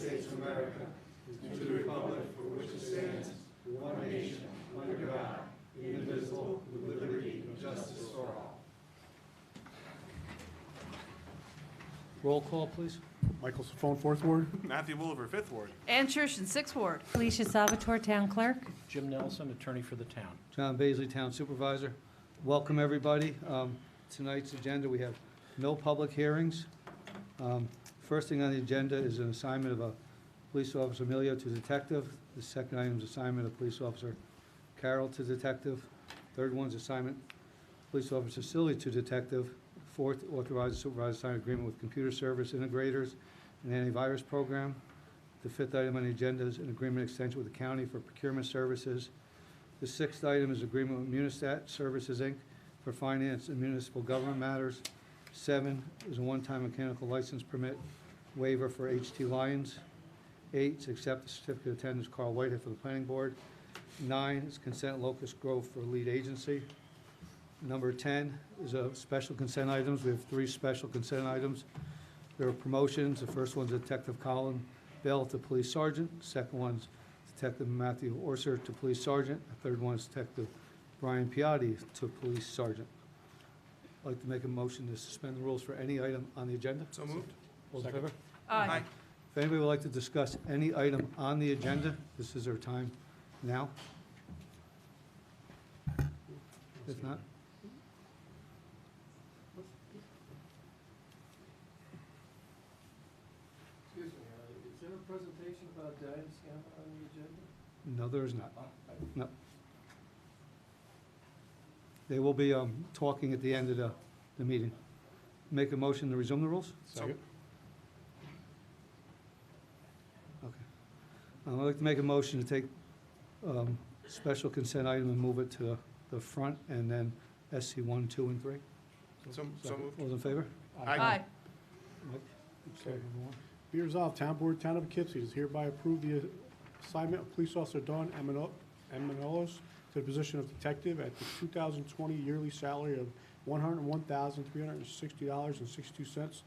States of America and to the republic for which it stands, one nation, under God, indivisible, with liberty and justice for all. Roll call, please. Michael Safone, 4th Ward. Matthew Wolver, 5th Ward. Ann Church in 6th Ward. Felicia Salvatore, Town Clerk. Jim Nelson, Attorney for the Town. John Baisley, Town Supervisor. Welcome, everybody. Tonight's agenda, we have no public hearings. First thing on the agenda is an assignment of a police officer Emilio to detective. The second item is assignment of police officer Carroll to detective. Third one's assignment police officer Silly to detective. Fourth, authorize supervisor sign agreement with computer service integrators and antivirus program. The fifth item on the agenda is an agreement extension with the county for procurement services. The sixth item is agreement with Munistat Services, Inc. for finance and municipal government matters. 7 is a one-time mechanical license permit waiver for HT Lyons. 8 is accept the certificate of attendance Carl Whitehead for the planning board. 9 is consent Locust Grove for lead agency. Number 10 is a special consent items. We have 3 special consent items. There are promotions. The first one's Detective Colin Bell to police sergeant. The second one's Detective Matthew Orser to police sergeant. The third one is Detective Brian Piatti to police sergeant. I'd like to make a motion to suspend the rules for any item on the agenda. So moved. All in Second. favor? Aye. If anybody would like to discuss any item on the agenda, this is our time now. If not, Excuse me, is there a presentation about Diane Scammer on the agenda? no, there is not. No. They will be talking at the end of the meeting. Make a motion to resume the rules? Second. Okay. I'd like to make a motion to take special consent item and move it to the front, and then SC 1, 2, and 3. So moved. All those in favor? Aye. Mike? Okay. Be resolved, Town Board, Town of Poughkeepsie does hereby approve the assignment of police officer Dawn Amanolos to the position of detective at the 2020 yearly salary of $101,360.62,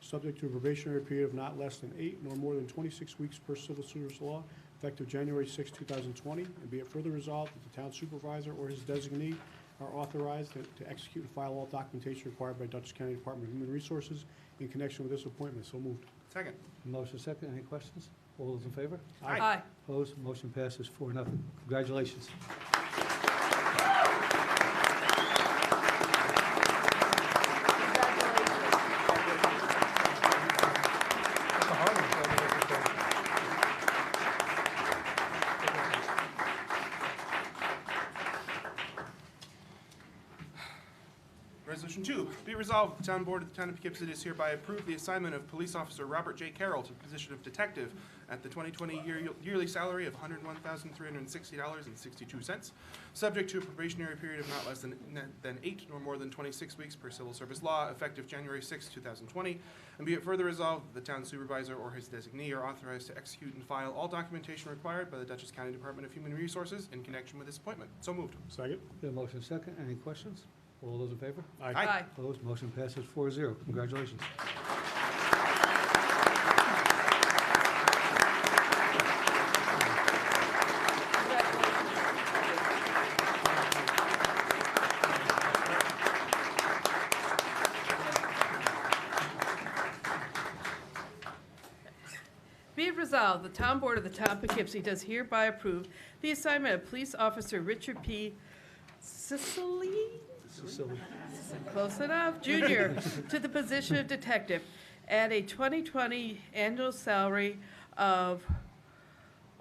subject to a probationary period of not less than 8 nor more than 26 weeks per civil service law, effective January 6, 2020. And be it further resolved that the town supervisor or his designee are authorized to execute and file all documentation required by Dutchess County Department of Human Resources in connection with this appointment. So moved. Second. Motion second. Any questions? All those in favor? Aye. Opposed? Motion passes 4-0. Congratulations. Resolution 2, be resolved, the Town Board of the Town of Poughkeepsie does hereby approve the assignment of Police Officer Robert J. Carroll to the position of detective at the 2020 yearly salary of $101,360.62, subject to a probationary period of not less than 8 nor more than 26 weeks per civil service law, effective January 6, 2020. And be it further resolved that the town supervisor or his designee are authorized to execute and file all documentation required by the Dutchess County Department of Human Resources in connection with this appointment. So moved. Second. Got a motion second. Any questions? All those in favor? Aye. Opposed? Motion passes 4-0. Congratulations. Be it resolved, the Town Board of the Town of Poughkeepsie does hereby approve the assignment of Police Officer Richard P. Cicely? Silly. Close enough, Junior, to the position of detective at a 2020 annual salary of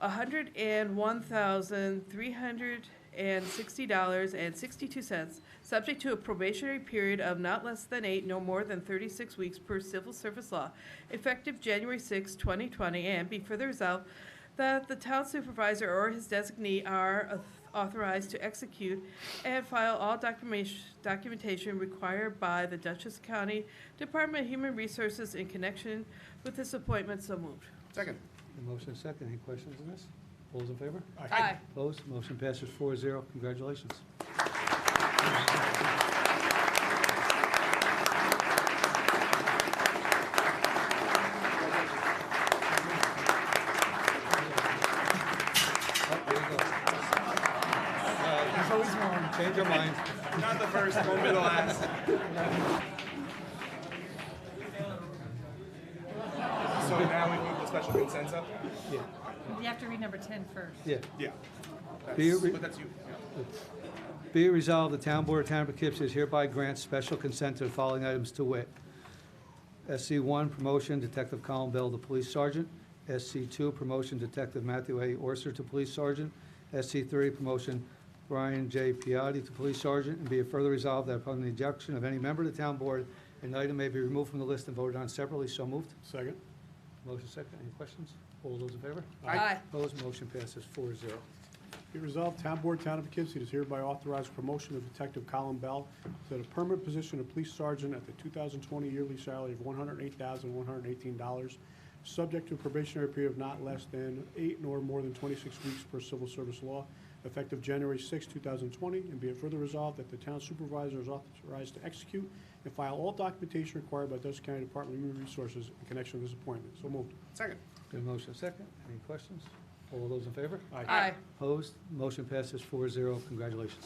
$101,360.62, subject to a probationary period of not less than 8, no more than 36 weeks per civil service law, effective January 6, 2020, and be further resolved that the town supervisor or his designee are authorized to execute and file all documentation required by the Dutchess County Department of Human Resources in connection with this appointment. So moved. Second. A motion second. Any questions on this? All those in favor? Aye. Opposed? Motion passes 4-0. Congratulations. Change your mind. Not the first, won't be the last. So now we move the special consents up? Yeah. You have to read number 10 first. Yeah. Yeah. Be it re- But that's you. Yeah. Be it resolved, the Town Board of Town of Poughkeepsie hereby grants special consent to the following items to wit. SC1, promotion, Detective Colin Bell to Police Sergeant. SC2, promotion, Detective Matthew A. Orser to Police Sergeant. SC3, promotion, Brian J. Piatti to Police Sergeant. And be it further resolved that upon the ejection of any member of the Town Board, an item may be removed from the list and voted on separately. So moved. Second. Motion second. Any questions? All those in favor? Aye. Opposed? Motion passes 4-0. Be resolved, Town Board, Town of Poughkeepsie does hereby authorize promotion of Detective Colin Bell to the permanent position of Police Sergeant at the 2020 yearly salary of $108,118, subject to a probationary period of not less than 8 nor more than 26 weeks per civil service law, effective January 6, 2020, and be it further resolved that the Town Supervisor is authorized to execute and file all documentation required by Dutchess County Department of Human Resources in connection with this appointment. So moved. Second. Got a motion second. Any questions? All those in favor? Aye. Opposed? Motion passes 4-0. Congratulations.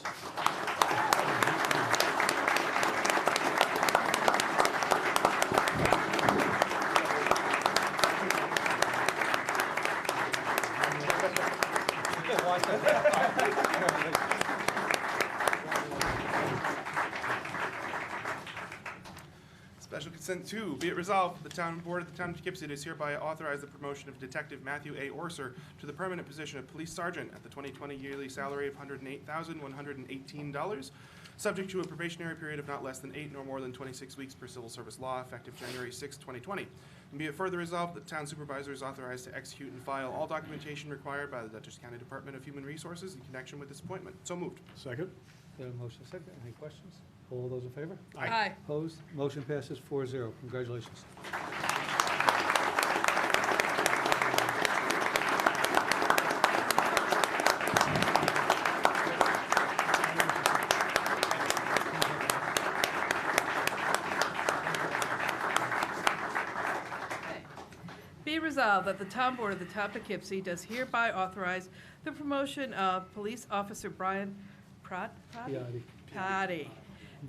Special consent 2, be it resolved, the Town Board of the Town of Poughkeepsie does hereby authorize the promotion of Detective Matthew A. Orser to the permanent position of Police Sergeant at the 2020 yearly salary of $108,118, subject to a probationary period of not less than 8 nor more than 26 weeks per civil service law, effective January 6, 2020. And be it further resolved that the Town Supervisor is authorized to execute and file all documentation required by the Dutchess County Department of Human Resources in connection with this appointment. So moved. Second. Got a motion second. Any questions? All those in favor? Aye. Opposed? Motion passes 4-0. Congratulations. Be resolved that the Town Board of the Town of Poughkeepsie does hereby authorize the promotion of Police Officer Brian Piatti. Piatti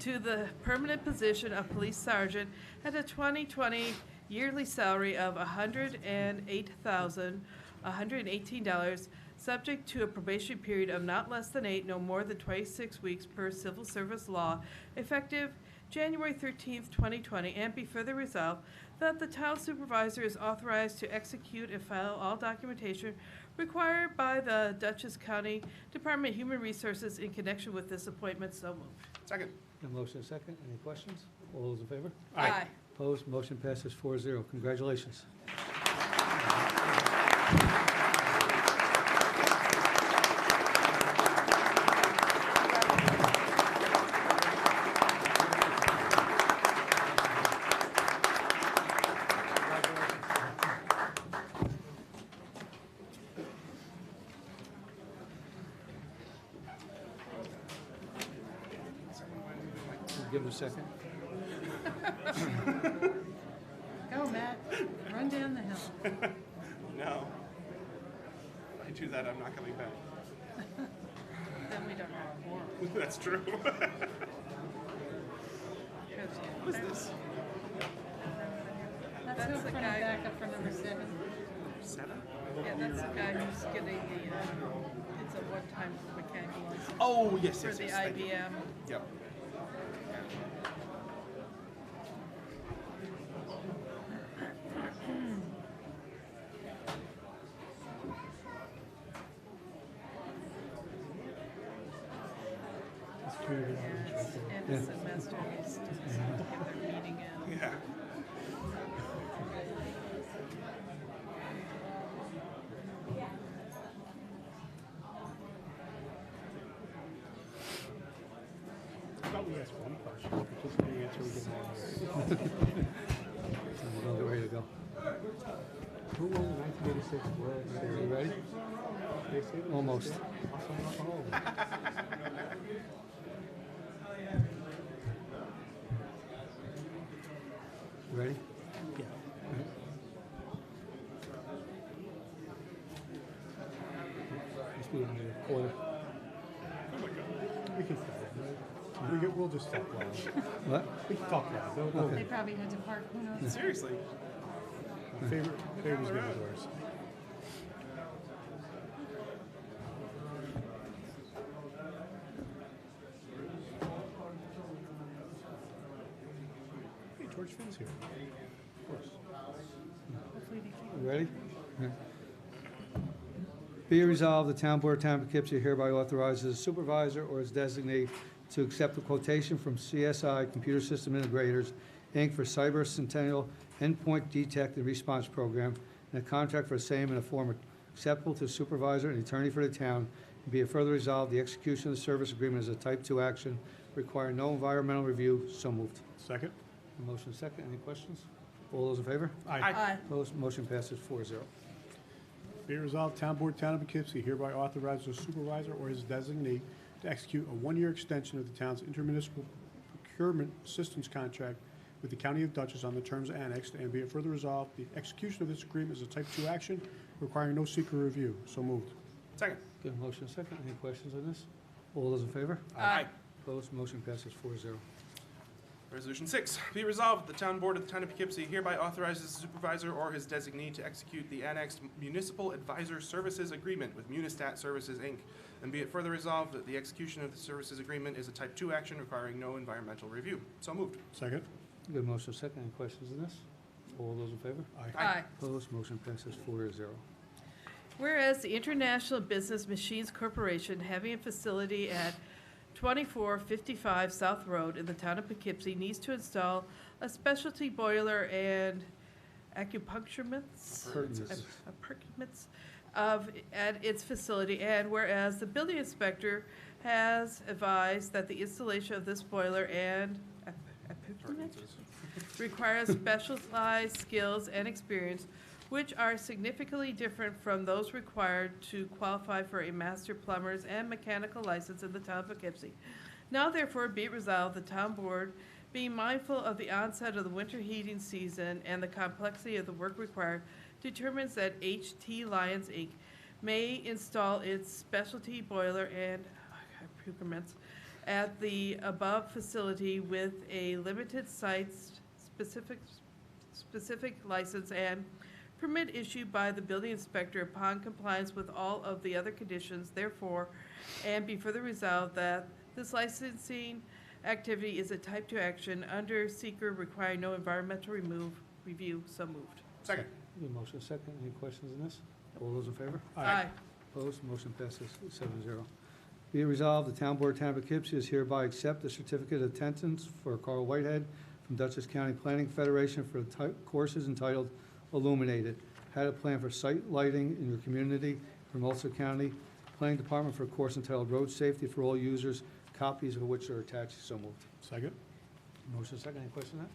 to the permanent position of Police Sergeant at a 2020 yearly salary of $108,118, subject to a probation period of not less than 8, no more than 26 weeks per civil service law, effective January 13th, 2020, and be further resolved that the Town Supervisor is authorized to execute and file all documentation required by the Dutchess County Department of Human Resources in connection with this appointment. So moved. Second. Got a motion second. Any questions? All those in favor? Aye. Opposed? Motion passes 4-0. Congratulations. Give him a second. Go, Matt. Run down the hill. No. If I do that, I'm not coming back. Then we don't have a quorum. That's true. What is this? Let's That's go the for the guy- backup for number 7. 7? Yeah, that's the guy who's getting the, it's a one-time mechanical license Oh, yes, for yes, the yes. thank you. IBM. Yep. And the semester needs to get their meeting in. Yeah. I thought we asked one question. Just the answer we get We're ready to go. Who won the 1986 World Series? You ready? They say that- Almost. I'll sign off on all of them. You ready? Yeah. Let's do it in a quarter. Oh my God. We can talk, right? We'll just talk loud. What? We can talk loud. Okay. They probably had to park, who knows? Seriously. Favor's getting worse. Hey, George Finn's here. Of course. Hopefully they keep. You ready? Yeah. Be it resolved, the Town Board of Town of Poughkeepsie hereby authorizes the supervisor or his designee to accept a quotation from CSI Computer System Integrators, Inc. for Cyber Centennial Endpoint Detect and Response Program, and a contract for the same in a form acceptable to the supervisor and attorney for the town. And be it further resolved, the execution of the service agreement is a type 2 action requiring no environmental review. So moved. Second? Motion second. Any questions? All those in favor? Aye. Opposed? Motion passes 4-0. Be it resolved, Town Board, Town of Poughkeepsie hereby authorizes the supervisor or his designee to execute a one-year extension of the town's intermunicipal procurement assistance contract with the County of Dutchess on the terms annexed, and be it further resolved, the execution of this agreement is a type 2 action requiring no secret review. So moved. Second. Good, motion second. Any questions on this? All those in favor? Aye. Opposed? Motion passes 4-0. Resolution 6, be it resolved, the Town Board of the Town of Poughkeepsie hereby authorizes the supervisor or his designee to execute the annexed Municipal Advisor Services Agreement with Munistat Services, Inc. And be it further resolved that the execution of the services agreement is a type 2 action requiring no environmental review. So moved. Second? Good, motion second. Any questions on this? All those in favor? Aye. Opposed? Motion passes 4-0. Whereas the International Business Machines Corporation, having a facility at 2455 South Road in the town of Poughkeepsie, needs to install a specialty boiler and acupuncturements appurtenances at its facility, and whereas the building inspector has advised that the installation of this boiler and appurtenances requires specialized skills and experience which are significantly different from those required to qualify for a master plumber's and mechanical license in the town of Poughkeepsie. Now therefore be it resolved, the town board, being mindful of the onset of the winter heating season and the complexity of the work required, determines that H.T. Lyons, Inc. may install its specialty boiler and accoutrements at the above facility with a limited site-specific license and permit issued by the building inspector upon compliance with all of the other conditions, therefore, and be further resolved that this licensing activity is a type 2 action under seeker requiring no environmental review. So moved. Second. Good, motion second. Any questions on this? All those in favor? Aye. Opposed? Motion passes 7-0. Be it resolved, the Town Board of Town of Poughkeepsie is hereby accept the certificate of attendance for Carl Whitehead from Dutchess County Planning Federation for the courses entitled Illuminated, How to Plan for Site Lighting in Your Community from Ulster County Planning Department for a course entitled Road Safety for All Users, copies of which are attached. So moved. Second? Motion second. Any question on that?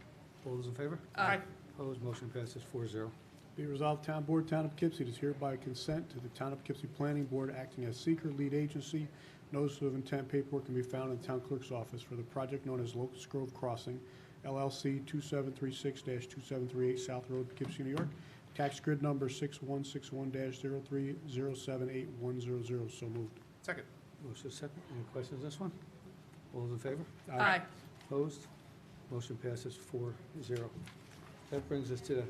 All those in favor? Aye. Opposed? Motion passes 4-0. Be it resolved, Town Board, Town of Poughkeepsie does hereby consent to the Town of Poughkeepsie Planning Board acting as seeker lead agency. Notice of intent paperwork can be found in the Town Clerk's office for the project known as Locust Grove Crossing, LLC 2736-2738 South Road, Poughkeepsie, New York. Tax grid number 6161-03078100. So moved. Second. Motion second. Any questions on this one? All those in favor? Aye. Opposed? Motion passes 4-0. That brings us to the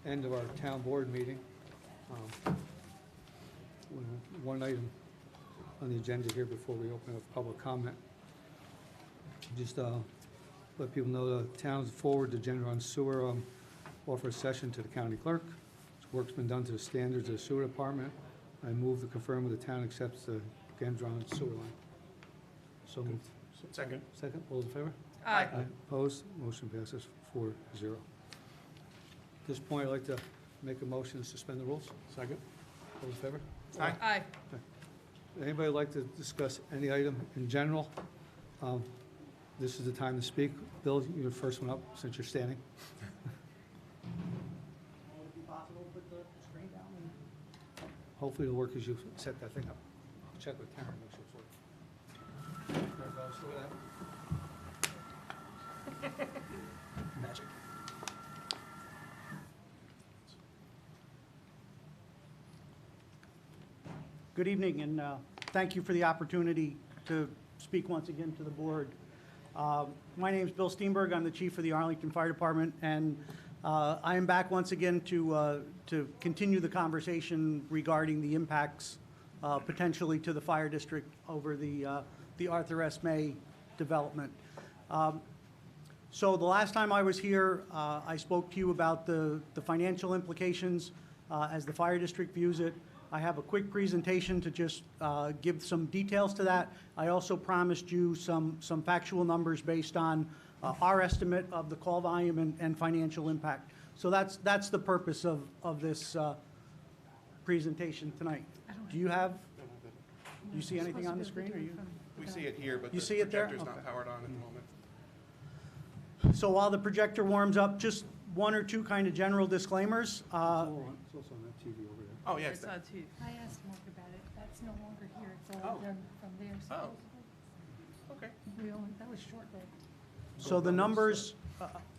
end of our town board meeting. One item on the agenda here before we open up public comment. Just let people know the town's forward the agenda on sewer offer a session to the county clerk. Work's been done to the standards of the sewer department. I move to confirm with the town accepts the Gendron sewer line. So moved. Second. Second, all those in favor? Aye. Opposed? Motion passes 4-0. At this point, I'd like to make a motion to suspend the rules. Second? All in favor? Aye. Anybody like to discuss any item in general? This is the time to speak. Bill, you're the first one up since you're standing. Would it be possible to put the screen down and Hopefully it'll work as you set that thing up. I'll check with Karen, make sure it's working. Everybody else look at that? Magic. Good evening, and thank you for the opportunity to speak once again to the board. My name is Bill Steenberg. I'm the chief of the Arlington Fire Department, and I am back once again to continue the conversation regarding the impacts potentially to the fire district over the Arthur S. May development. So the last time I was here, I spoke to you about the financial implications as the fire district views it. I have a quick presentation to just give some details to that. I also promised you some factual numbers based on our estimate of the call volume and financial impact. So that's the purpose of this presentation tonight. Do you see anything on the screen, or you? We see it here, but You the see it there? projector's not Okay. powered on at the moment. So while the projector warms up, just one or two kind of general disclaimers. It's also on that TV over there. Oh, yeah, It's on TV. I asked Mark about it. That's no longer here. It's all Oh. done from there Oh. supposedly. okay. That was short-lived. So the numbers,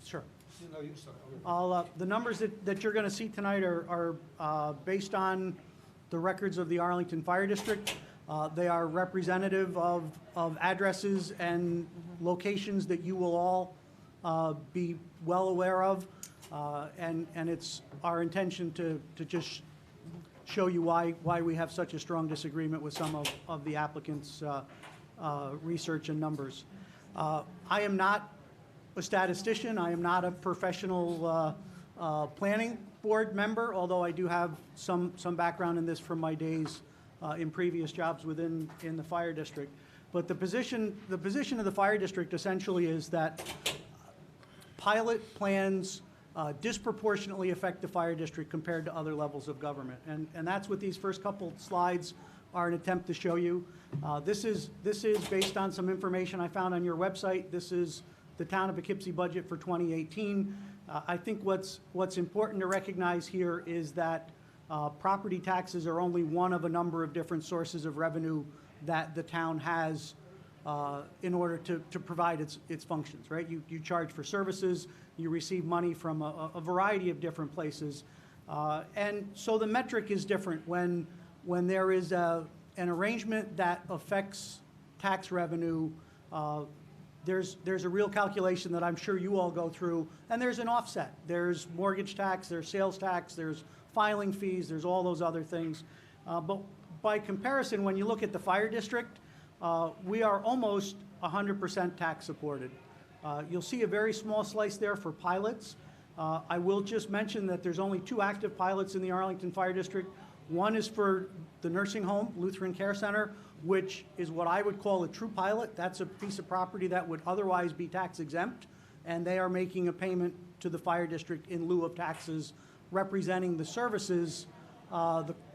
sure. No, you start. The numbers that you're going to see tonight are based on the records of the Arlington Fire District. They are representative of addresses and locations that you will all be well aware of. And it's our intention to just show you why we have such a strong disagreement with some of the applicants' research and numbers. I am not a statistician. I am not a professional planning board member, although I do have some background in this from my days in previous jobs in the fire district. But the position of the fire district essentially is that pilot plans disproportionately affect the fire district compared to other levels of government. And that's what these first couple slides are an attempt to show you. This is based on some information I found on your website. This is the town of Poughkeepsie budget for 2018. I think what's important to recognize here is that property taxes are only one of a number of different sources of revenue that the town has in order to provide its functions, right? You charge for services, you receive money from a variety of different places. And so the metric is different when there is an arrangement that affects tax revenue. There's a real calculation that I'm sure you all go through, and there's an offset. There's mortgage tax, there's sales tax, there's filing fees, there's all those other things. But by comparison, when you look at the fire district, we are almost 100% tax supported. You'll see a very small slice there for pilots. I will just mention that there's only 2 active pilots in the Arlington Fire District. One is for the nursing home, Lutheran Care Center, which is what I would call a true pilot. That's a piece of property that would otherwise be tax exempt, and they are making a payment to the fire district in lieu of taxes, representing the services,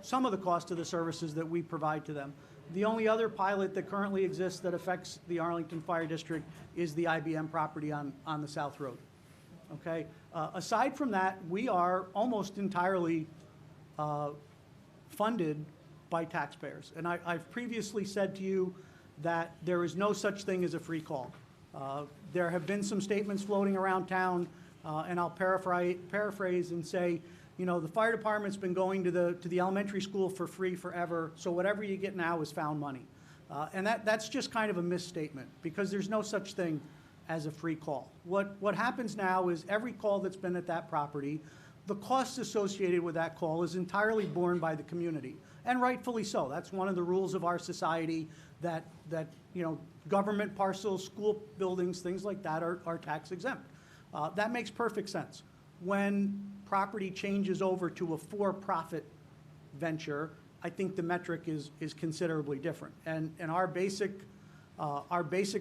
some of the cost of the services that we provide to them. The only other pilot that currently exists that affects the Arlington Fire District is the IBM property on the South Road. Okay? Aside from that, we are almost entirely funded by taxpayers. And I've previously said to you that there is no such thing as a free call. There have been some statements floating around town, and I'll paraphrase and say, you know, the fire department's been going to the elementary school for free forever, so whatever you get now is found money. And that's just kind of a misstatement, because there's no such thing as a free call. What happens now is every call that's been at that property, the costs associated with that call is entirely borne by the community, and rightfully so. That's one of the rules of our society, that you know, government parcels, school buildings, things like that are tax exempt. That makes perfect sense. When property changes over to a for-profit venture, I think the metric is considerably different. And our basic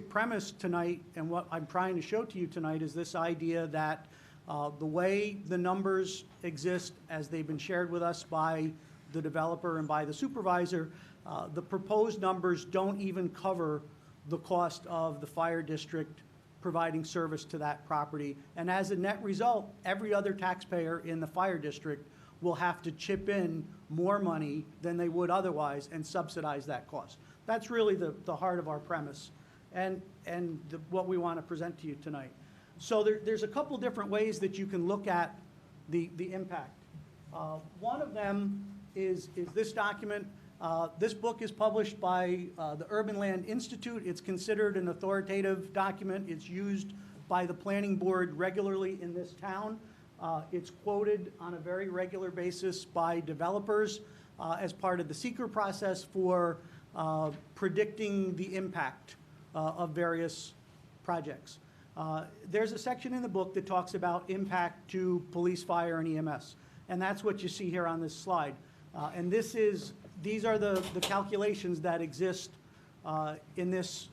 premise tonight, and what I'm trying to show to you tonight, is this idea that the way the numbers exist as they've been shared with us by the developer and by the supervisor, the proposed numbers don't even cover the cost of the fire district providing service to that property. And as a net result, every other taxpayer in the fire district will have to chip in more money than they would otherwise and subsidize that cost. That's really the heart of our premise and what we want to present to you tonight. So there's a couple different ways that you can look at the impact. One of them is this document. This book is published by the Urban Land Institute. It's considered an authoritative document. It's used by the planning board regularly in this town. It's quoted on a very regular basis by developers as part of the seeker process for predicting the impact of various projects. There's a section in the book that talks about impact to police, fire, and EMS, and that's what you see here on this slide. And these are the calculations that exist in this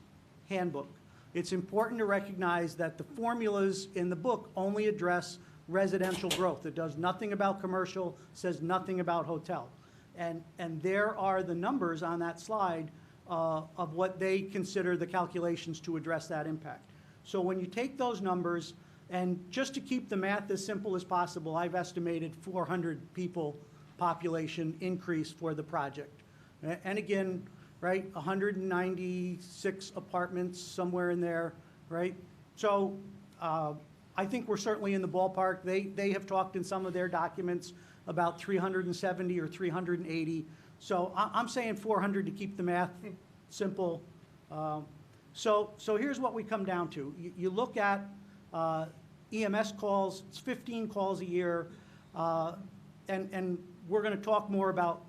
handbook. It's important to recognize that the formulas in the book only address residential growth. It does nothing about commercial, says nothing about hotel. And there are the numbers on that slide of what they consider the calculations to address that impact. So when you take those numbers, and just to keep the math as simple as possible, I've estimated 400 people population increase for the project. And again, right, 196 apartments, somewhere in there, right? So I think we're certainly in the ballpark. They have talked in some of their documents about 370 or 380. So I'm saying 400 to keep the math simple. So here's what we come down to. You look at EMS calls, it's 15 calls a year, and we're going to talk more about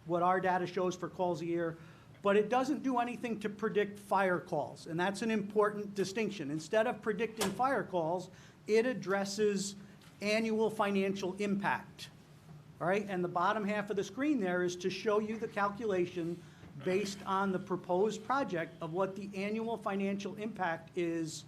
what our data shows for calls a year, but it doesn't do anything to predict fire calls, and that's an important distinction. Instead of predicting fire calls, it addresses annual financial impact, all right? And the bottom half of the screen there is to show you the calculation based on the proposed project of what the annual financial impact is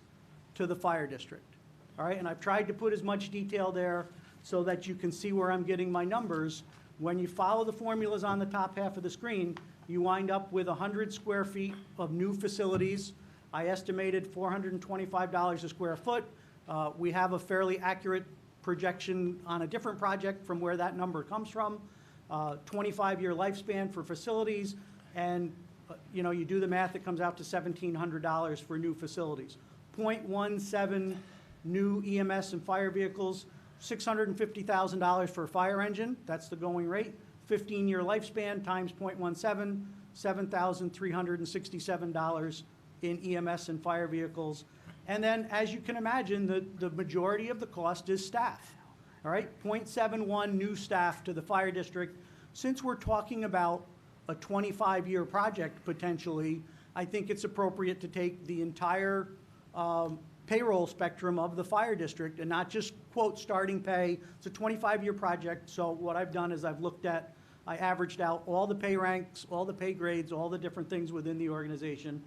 to the fire district, all right? And I've tried to put as much detail there so that you can see where I'm getting my numbers. When you follow the formulas on the top half of the screen, you wind up with 100 square feet of new facilities. I estimated $425 a square foot. We have a fairly accurate projection on a different project from where that number comes from. 25-year lifespan for facilities, and you do the math, it comes out to $1,700 for new facilities. 0.17 new EMS and fire vehicles, $650,000 for a fire engine, that's the going rate. 15-year lifespan times 0.17, $7,367 in EMS and fire vehicles. And then, as you can imagine, the majority of the cost is staff, all right? 0.71 new staff to the fire district. Since we're talking about a 25-year project potentially, I think it's appropriate to take the entire payroll spectrum of the fire district and not just quote starting pay. It's a 25-year project, so what I've done is I averaged out all the pay ranks, all the pay grades, all the different things within the organization,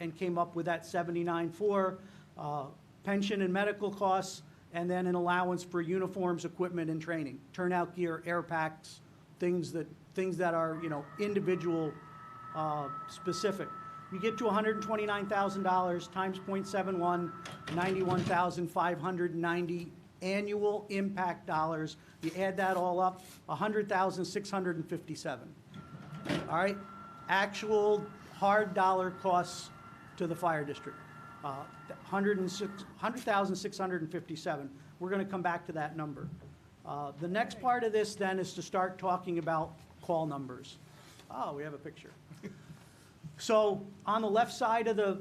and came up with that 79.4, pension and medical costs, and then an allowance for uniforms, equipment, and training, turnout gear, air packs, things that are individual specific. You get to $129,000 times 0.71, 91,590 annual impact dollars. You add that all up, 100,657. All right, actual hard dollar costs to the fire district, 100,657. We're going to come back to that number. The next part of this then is to start talking about call numbers. Oh, we have a picture. So on the left side of the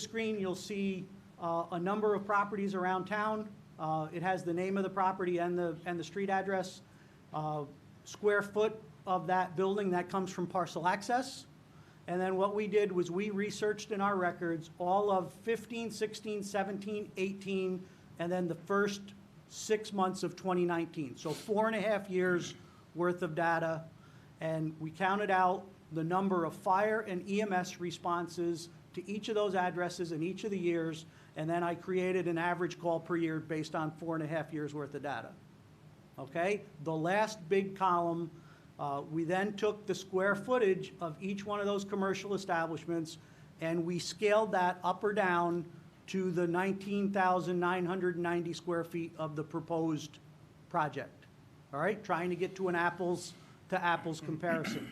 screen, you'll see a number of properties around town. It has the name of the property and the street address. Square foot of that building that comes from parcel access. And then what we did was we researched in our records all of 15, 16, 17, 18, and then the first 6 months of 2019. So 4.5 years worth of data. And we counted out the number of fire and EMS responses to each of those addresses in each of the years, and then I created an average call per year based on 4.5 years worth of data. Okay? The last big column, we then took the square footage of each one of those commercial establishments, and we scaled that up or down to the 19,990 square feet of the proposed project. All right? Trying to get to an apples to apples comparison.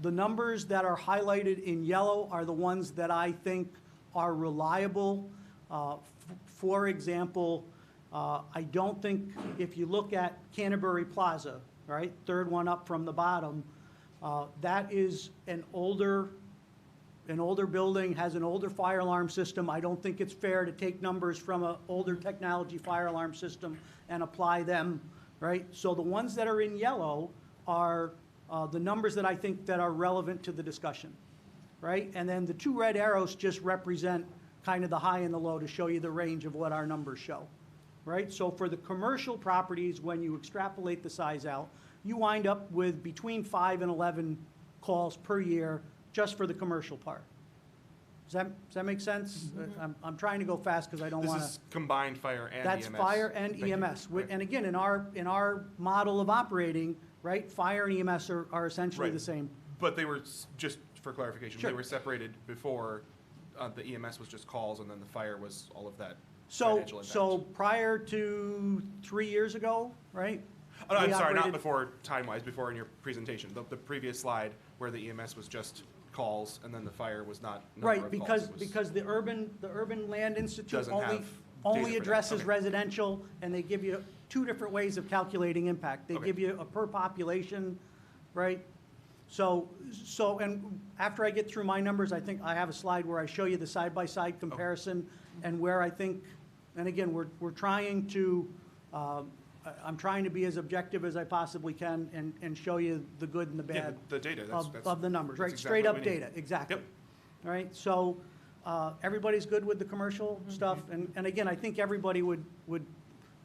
The numbers that are highlighted in yellow are the ones that I think are reliable. For example, I don't think, if you look at Canterbury Plaza, right, third one up from the bottom, That is an older building, has an older fire alarm system. I don't think it's fair to take numbers from an older technology fire alarm system and apply them, right? So the ones that are in yellow are the numbers that I think that are relevant to the discussion, right? And then the two red arrows just represent kind of the high and the low to show you the range of what our numbers show, right? So for the commercial properties, when you extrapolate the size out, you wind up with between 5 and 11 calls per year just for the commercial part. Does that make sense? I'm trying to go fast because I don't This want to. is combined fire and That's EMS. fire and Thank you. EMS. Right. And again, in our model of operating, right, fire and EMS are essentially Right. the same. But they were, just for clarification, Sure. they were separated before, the EMS was just calls, and then the fire was all of that So, financial impact. so prior to 3 years ago, right? Oh, no, I'm we sorry, not operated- before, time-wise, before in your presentation. The previous slide where the EMS was just calls, and then the fire was not number Right, of calls. because, It was- because the Urban Land Institute Doesn't only, have data only for that. addresses Okay. residential, and they give you two different ways of calculating impact. They Okay. give you a per population, right? So, and after I get through my numbers, I think I have a slide where I show you the side-by-side comparison and where I think, and again, we're trying to, I'm trying to be as objective as I possibly can and show you the good and the Yeah, bad the data, of the numbers, right? that's Straight exactly up what we need. data, exactly. Yep. All right, so, everybody's good with the commercial stuff? And again, I think everybody would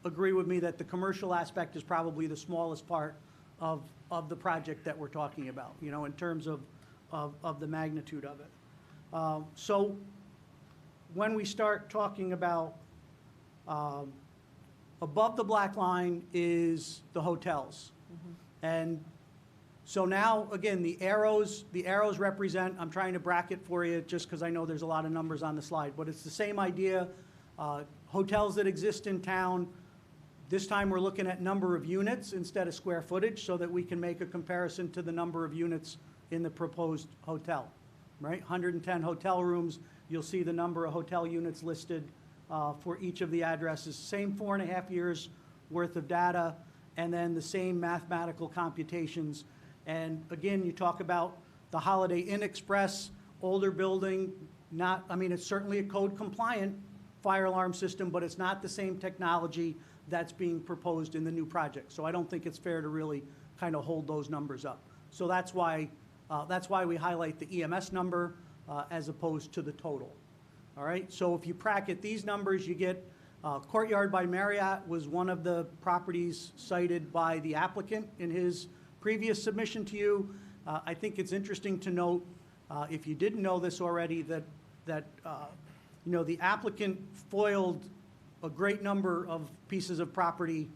agree with me that the commercial aspect is probably the smallest part of the project that we're talking about, you know, in terms of the magnitude of it. So, when we start talking about, above the black line is the hotels. And so now, again, the arrows represent, I'm trying to bracket for you just because I know there's a lot of numbers on the slide, but it's the same idea. Hotels that exist in town, this time we're looking at number of units instead of square footage so that we can make a comparison to the number of units in the proposed hotel, right? 110 hotel rooms, you'll see the number of hotel units listed for each of the addresses. Same 4.5 years worth of data, and then the same mathematical computations. And again, you talk about the Holiday Inn Express, older building, not, I mean, it's certainly a code compliant fire alarm system, but it's not the same technology that's being proposed in the new project. So I don't think it's fair to really kind of hold those numbers up. So that's why we highlight the EMS number as opposed to the total. All right, so if you bracket these numbers, you get Courtyard by Marriott was one of the properties cited by the applicant in his previous submission to you. I think it's interesting to note, if you didn't know this already, that you know, the applicant foiled a great number of pieces of property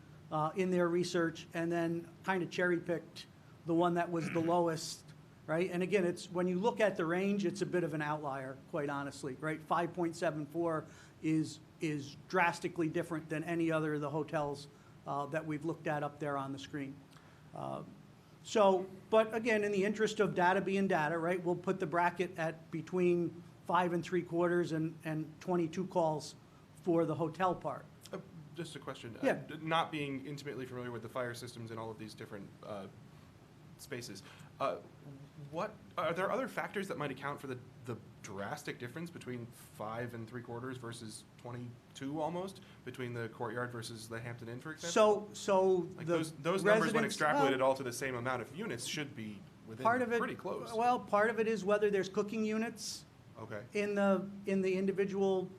in their research and then kind of cherry-picked the one that was the lowest, right? And again, it's, when you look at the range, it's a bit of an outlier, quite honestly, right? 5.74 is drastically different than any other of the hotels that we've looked at up there on the screen. So, but again, in the interest of data being data, right, we'll put the bracket at between 5 3/4 and 22 calls for the hotel part. Just a question. Yeah. Not being intimately familiar with the fire systems in all of these different spaces, what are there other factors that might account for the drastic difference between 5 3/4 versus 22 almost between the Courtyard versus the Hampton Inn, for example? So Like the those numbers, when residents- extrapolated well, all to the same amount of units, should be within part of it, pretty close. well, part of it is whether there's cooking units Okay. in the individual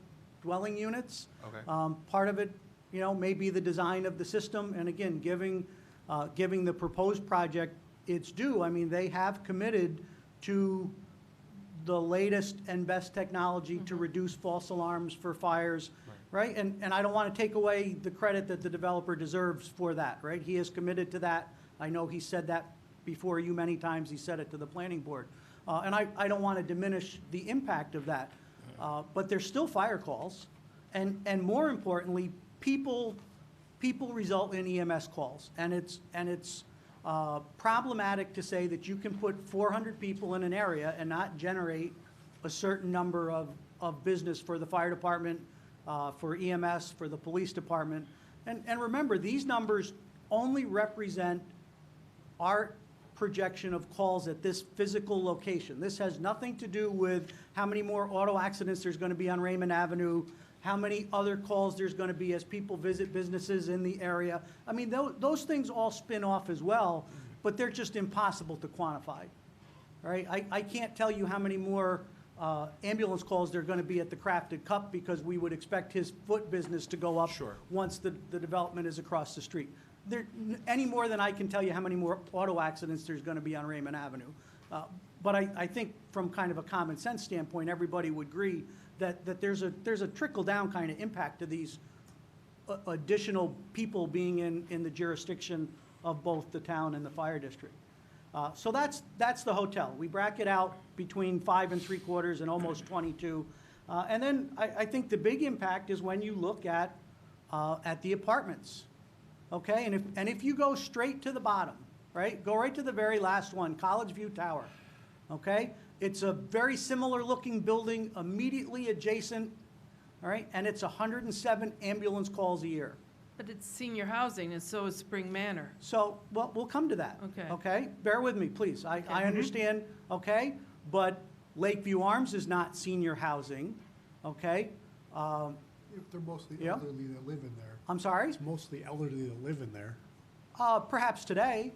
dwelling units. Okay. Part of it, you know, may be the design of the system, and again, giving the proposed project its due. I mean, they have committed to the latest and best technology to reduce false alarms for fires, right? And I don't want to take away the credit that the developer deserves for that, right? He is committed to that. I know he said that before you many times. He said it to the planning board. And I don't want to diminish the impact of that. But there's still fire calls. And more importantly, people result in EMS calls. And it's problematic to say that you can put 400 people in an area and not generate a certain number of business for the fire department, for EMS, for the police department. And remember, these numbers only represent our projection of calls at this physical location. This has nothing to do with how many more auto accidents there's going to be on Raymond Avenue, how many other calls there's going to be as people visit businesses in the area. I mean, those things all spin off as well, but they're just impossible to quantify. All right, I can't tell you how many more ambulance calls there are going to be at the Crafted Cup because we would expect his foot business to go up Sure. once the development is across the street. Any more than I can tell you how many more auto accidents there's going to be on Raymond Avenue. But I think from kind of a common sense standpoint, everybody would agree that there's a trickle-down kind of impact to these additional people being in the jurisdiction of both the town and the fire district. So that's the hotel. We bracket out between 5 3/4 and almost 22. And then I think the big impact is when you look at the apartments, okay? And if you go straight to the bottom, right? Go right to the very last one, College View Tower, okay? It's a very similar looking building immediately adjacent, all right? And it's 107 ambulance calls a year. But it's senior housing, and so is Spring Manor. So, well, we'll come to that. Okay. Okay? Bear with me, please. I understand, okay? But Lakeview Arms is not senior housing, okay? If they're mostly Yeah. elderly that live in there. I'm sorry? It's mostly elderly that live in there. Perhaps today,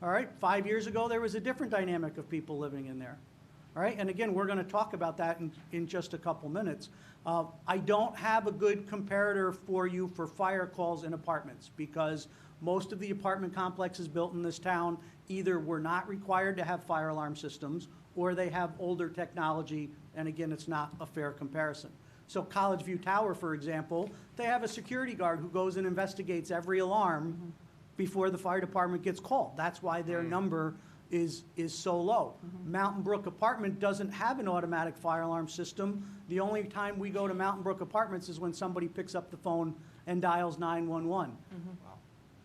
all right? 5 years ago, there was a different dynamic of people living in there. All right? And again, we're going to talk about that in just a couple minutes. I don't have a good comparator for you for fire calls in apartments because most of the apartment complexes built in this town either were not required to have fire alarm systems or they have older technology, and again, it's not a fair comparison. So College View Tower, for example, they have a security guard who goes and investigates every alarm before the fire department gets called. That's why their number is so low. Mountain Brook Apartment doesn't have an automatic fire alarm system. The only time we go to Mountain Brook Apartments is when somebody picks up the phone and dials 911.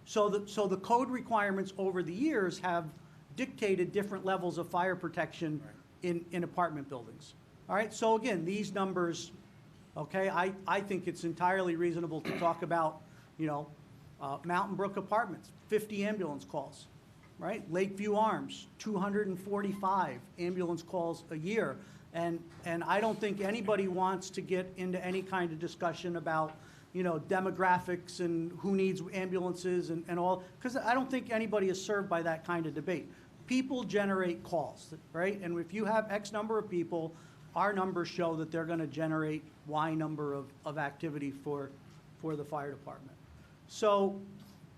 So the code requirements over the years have dictated different levels of fire protection in apartment buildings. All right, so again, these numbers, okay, I think it's entirely reasonable to talk about, Mountain Brook Apartments, 50 ambulance calls, right? Lakeview Arms, 245 ambulance calls a year. And I don't think anybody wants to get into any kind of discussion about, demographics and who needs ambulances and all, because I don't think anybody is served by that kind of debate. People generate calls, right? And if you have X number of people, our numbers show that they're going to generate Y number of activity for the fire department. So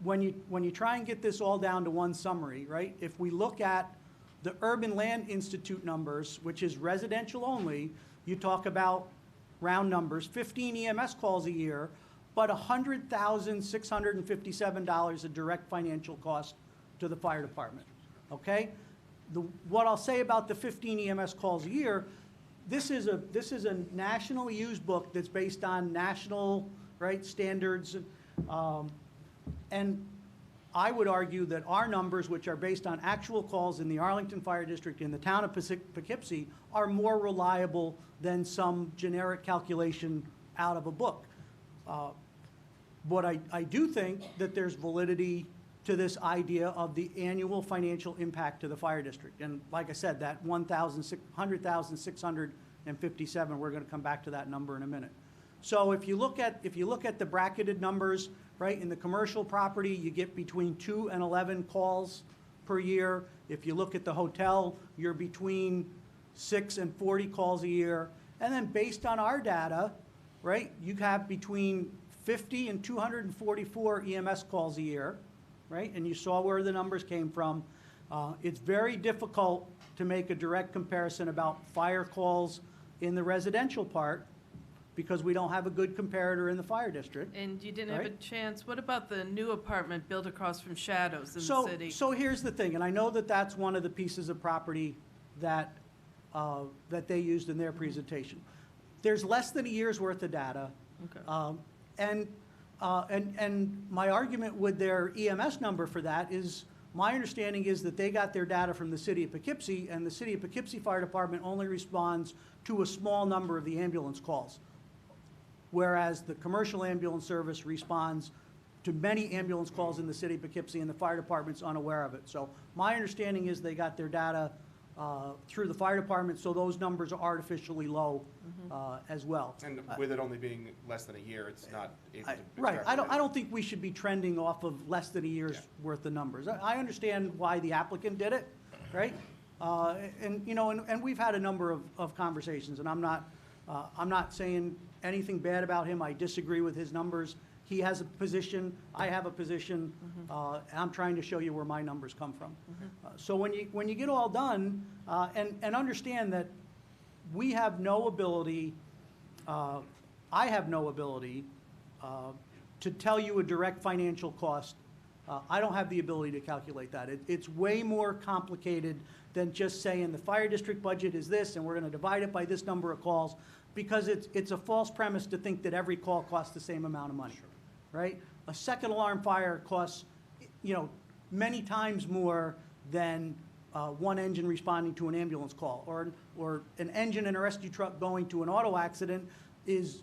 when you try and get this all down to one summary, right? If we look at the Urban Land Institute numbers, which is residential only, you talk about round numbers, 15 EMS calls a year, but $100,657 of direct financial cost to the fire department, okay? What I'll say about the 15 EMS calls a year, this is a nationally used book that's based on national, right, standards, and I would argue that our numbers, which are based on actual calls in the Arlington Fire District in the town of Poughkeepsie, are more reliable than some generic calculation out of a book. But I do think that there's validity to this idea of the annual financial impact to the fire district. And like I said, that $100,657, we're going to come back to that number in a minute. So if you look at the bracketed numbers, right, in the commercial property, you get between 2 and 11 calls per year. If you look at the hotel, you're between 6 and 40 calls a year. And then based on our data, right, you have between 50 and 244 EMS calls a year, right? And you saw where the numbers came from. It's very difficult to make a direct comparison about fire calls in the residential part because we don't have a good comparator in the fire district. And you didn't have a Right. chance, what about the new apartment built across from Shadows in the city? So here's the thing, and I know that that's one of the pieces of property that they used in their presentation. There's less than a year's worth of data. Okay. And my argument with their EMS number for that is, my understanding is that they got their data from the city of Poughkeepsie, and the city of Poughkeepsie Fire Department only responds to a small number of the ambulance calls, whereas the commercial ambulance service responds to many ambulance calls in the city of Poughkeepsie, and the fire department's unaware of it. So my understanding is they got their data through the fire department, so those numbers are artificially low as well. And with it only being less than a year, it's not able to. Right, I don't think we should be trending off of less than a year's worth of numbers. I understand why the applicant did it, right? And, you know, and we've had a number of conversations, and I'm not saying anything bad about him. I disagree with his numbers. He has a position, I have a position, and I'm trying to show you where my numbers come from. So when you get all done, and understand that we have no ability, I have no ability to tell you a direct financial cost. I don't have the ability to calculate that. It's way more complicated than just saying the fire district budget is this and we're gonna divide it by this number of calls, because it's a false premise to think that every call costs the same amount of money, right? A second alarm fire costs, you know, many times more than one engine responding to an ambulance call, or an engine in a rescue truck going to an auto accident is,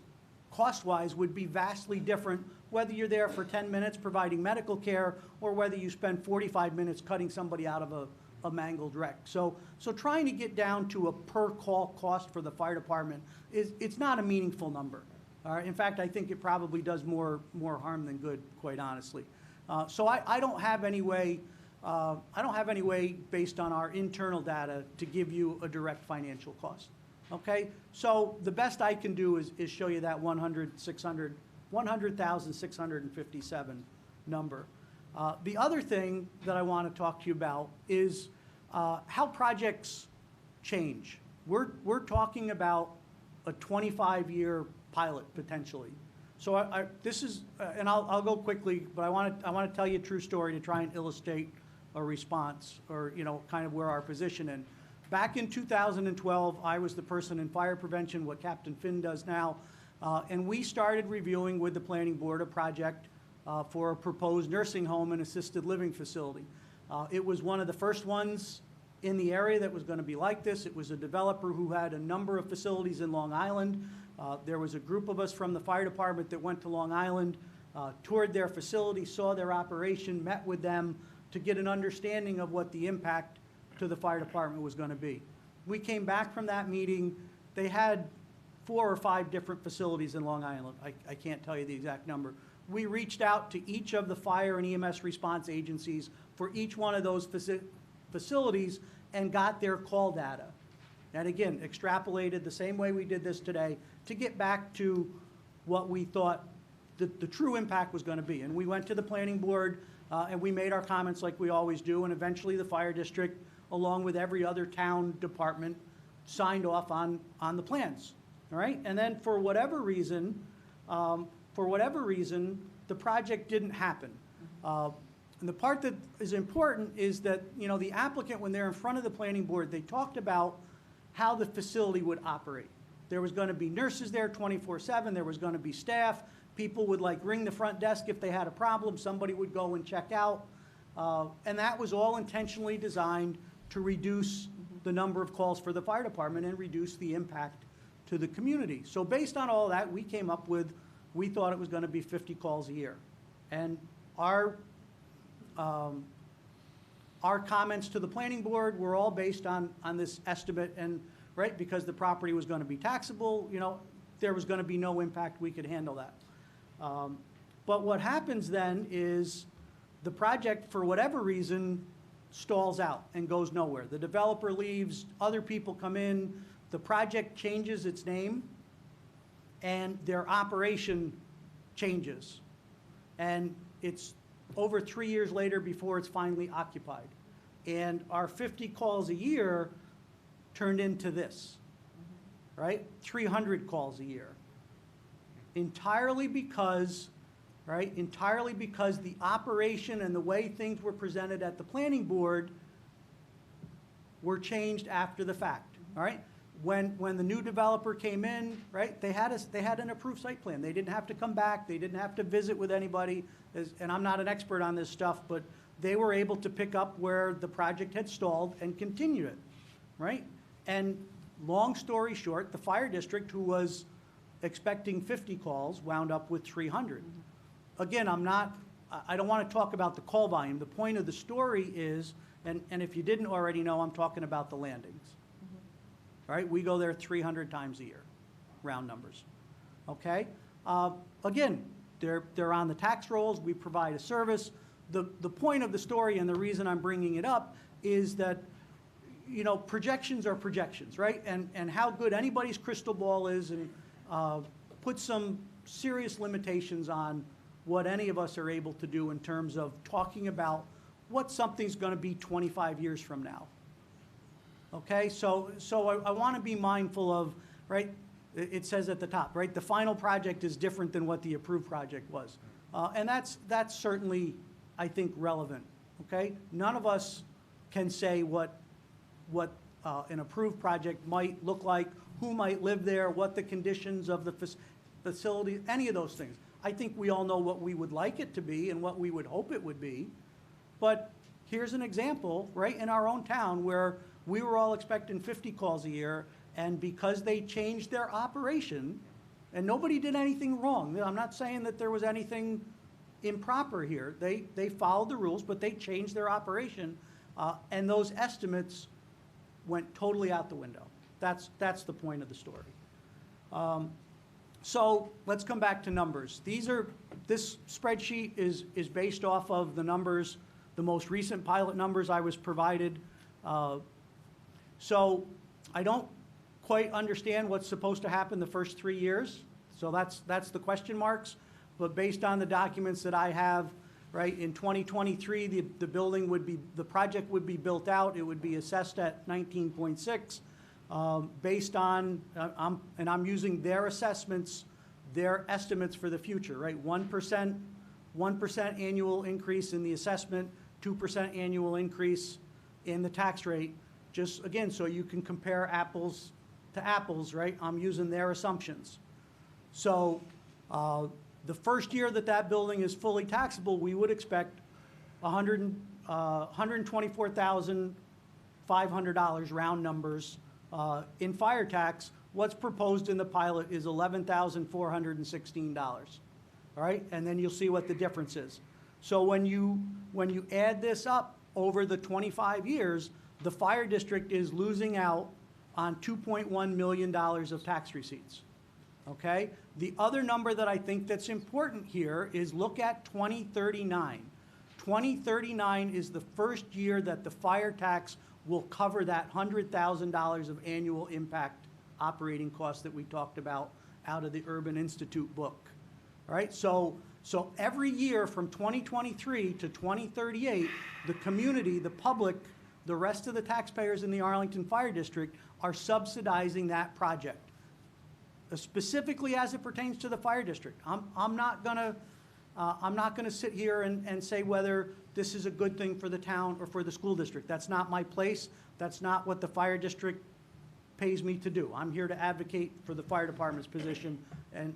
cost-wise, would be vastly different whether you're there for 10 minutes providing medical care or whether you spend 45 minutes cutting somebody out of a mangled wreck. So trying to get down to a per-call cost for the fire department it's not a meaningful number. All right? In fact, I think it probably does more harm than good, quite honestly. So I don't have any way, based on our internal data, to give you a direct financial cost. Okay? So the best I can do is show you that 100,657 number. The other thing that I want to talk to you about is how projects change. We're talking about a 25-year pilot potentially. So this is, and I'll go quickly, but I want to tell you a true story to try and illustrate a response, or, you know, kind of where our position in. Back in 2012, I was the person in fire prevention, what Captain Finn does now, and we started reviewing with the planning board a project for a proposed nursing home and assisted living facility. It was one of the first ones in the area that was going to be like this. It was a developer who had a number of facilities in Long Island. There was a group of us from the fire department that went to Long Island, toured their facility, saw their operation, met with them to get an understanding of what the impact to the fire department was going to be. We came back from that meeting. They had 4 or 5 different facilities in Long Island. I can't tell you the exact number. We reached out to each of the fire and EMS response agencies for each one of those facilities and got their call data. And again, extrapolated the same way we did this today to get back to what we thought the true impact was going to be. And we went to the planning board and we made our comments like we always do, and eventually the fire district, along with every other town department, signed off on the plans. All right? And then for whatever reason, the project didn't happen. And the part that is important is that, you know, the applicant, when they're in front of the planning board, they talked about how the facility would operate. There was going to be nurses there 24/7. There was going to be staff. People would like ring the front desk if they had a problem. Somebody would go and check out. And that was all intentionally designed to reduce the number of calls for the fire department and reduce the impact to the community. So based on all that, we came up with, we thought it was going to be 50 calls a year. And our comments to the planning board were all based on this estimate, and right, because the property was going to be taxable, you know, there was going to be no impact, we could handle that. But what happens then is the project, for whatever reason, stalls out and goes nowhere. The developer leaves, other people come in, the project changes its name, and their operation changes. And it's over 3 years later before it's finally occupied. And our 50 calls a year turned into this, right? 300 calls a year. Entirely because the operation and the way things were presented at the planning board were changed after the fact, all right? When the new developer came in, right, they had an approved site plan. They didn't have to come back. They didn't have to visit with anybody. And I'm not an expert on this stuff, but they were able to pick up where the project had stalled and continue it, right? And long story short, the fire district, who was expecting 50 calls, wound up with 300. Again, I'm not I don't want to talk about the call volume. The point of the story is, and if you didn't already know, I'm talking about the landings. All right, we go there 300 times a year, round numbers. Okay? Again, they're on the tax rolls, we provide a service. The point of the story and the reason I'm bringing it up is that, you know, projections are projections, right? And how good anybody's crystal ball is and put some serious limitations on what any of us are able to do in terms of talking about what something's going to be 25 years from now. Okay, so I want to be mindful of, right, it says at the top, right, the final project is different than what the approved project was. And that's certainly, I think, relevant, okay? None of us can say what an approved project might look like, who might live there, what the conditions of the facility, any of those things. I think we all know what we would like it to be and what we would hope it would be. But here's an example, right, in our own town where we were all expecting 50 calls a year, and because they changed their operation, and nobody did anything wrong. I'm not saying that there was anything improper here. They followed the rules, but they changed their operation, and those estimates went totally out the window. That's the point of the story. So let's come back to numbers. This spreadsheet is based off of the numbers, the most recent pilot numbers I was provided. So I don't quite understand what's supposed to happen the first 3 years. So that's the question marks. But based on the documents that I have, right, in 2023, the building would be, the project would be built out. It would be assessed at 19.6. Based on, I'm using their assessments, their estimates for the future, right? 1% annual increase in the assessment, 2% annual increase in the tax rate. Just again, so you can compare apples to apples, right? I'm using their assumptions. So the first year that building is fully taxable, we would expect $124,500 round numbers in fire tax. What's proposed in the pilot is $11,416. All right, and then you'll see what the difference is. So when you add this up over the 25 years, the fire district is losing out on $2.1 million of tax receipts. Okay? The other number that I think that's important here is look at 2039. 2039 is the first year that the fire tax will cover that $100,000 of annual impact operating costs that we talked about out of the Urban Institute book. All right? So every year from 2023 to 2038, the community, the public, the rest of the taxpayers in the Arlington Fire District are subsidizing that project, specifically as it pertains to the fire district. I'm not gonna sit here and say whether this is a good thing for the town or for the school district. That's not my place. That's not what the fire district pays me to do. I'm here to advocate for the fire department's position. And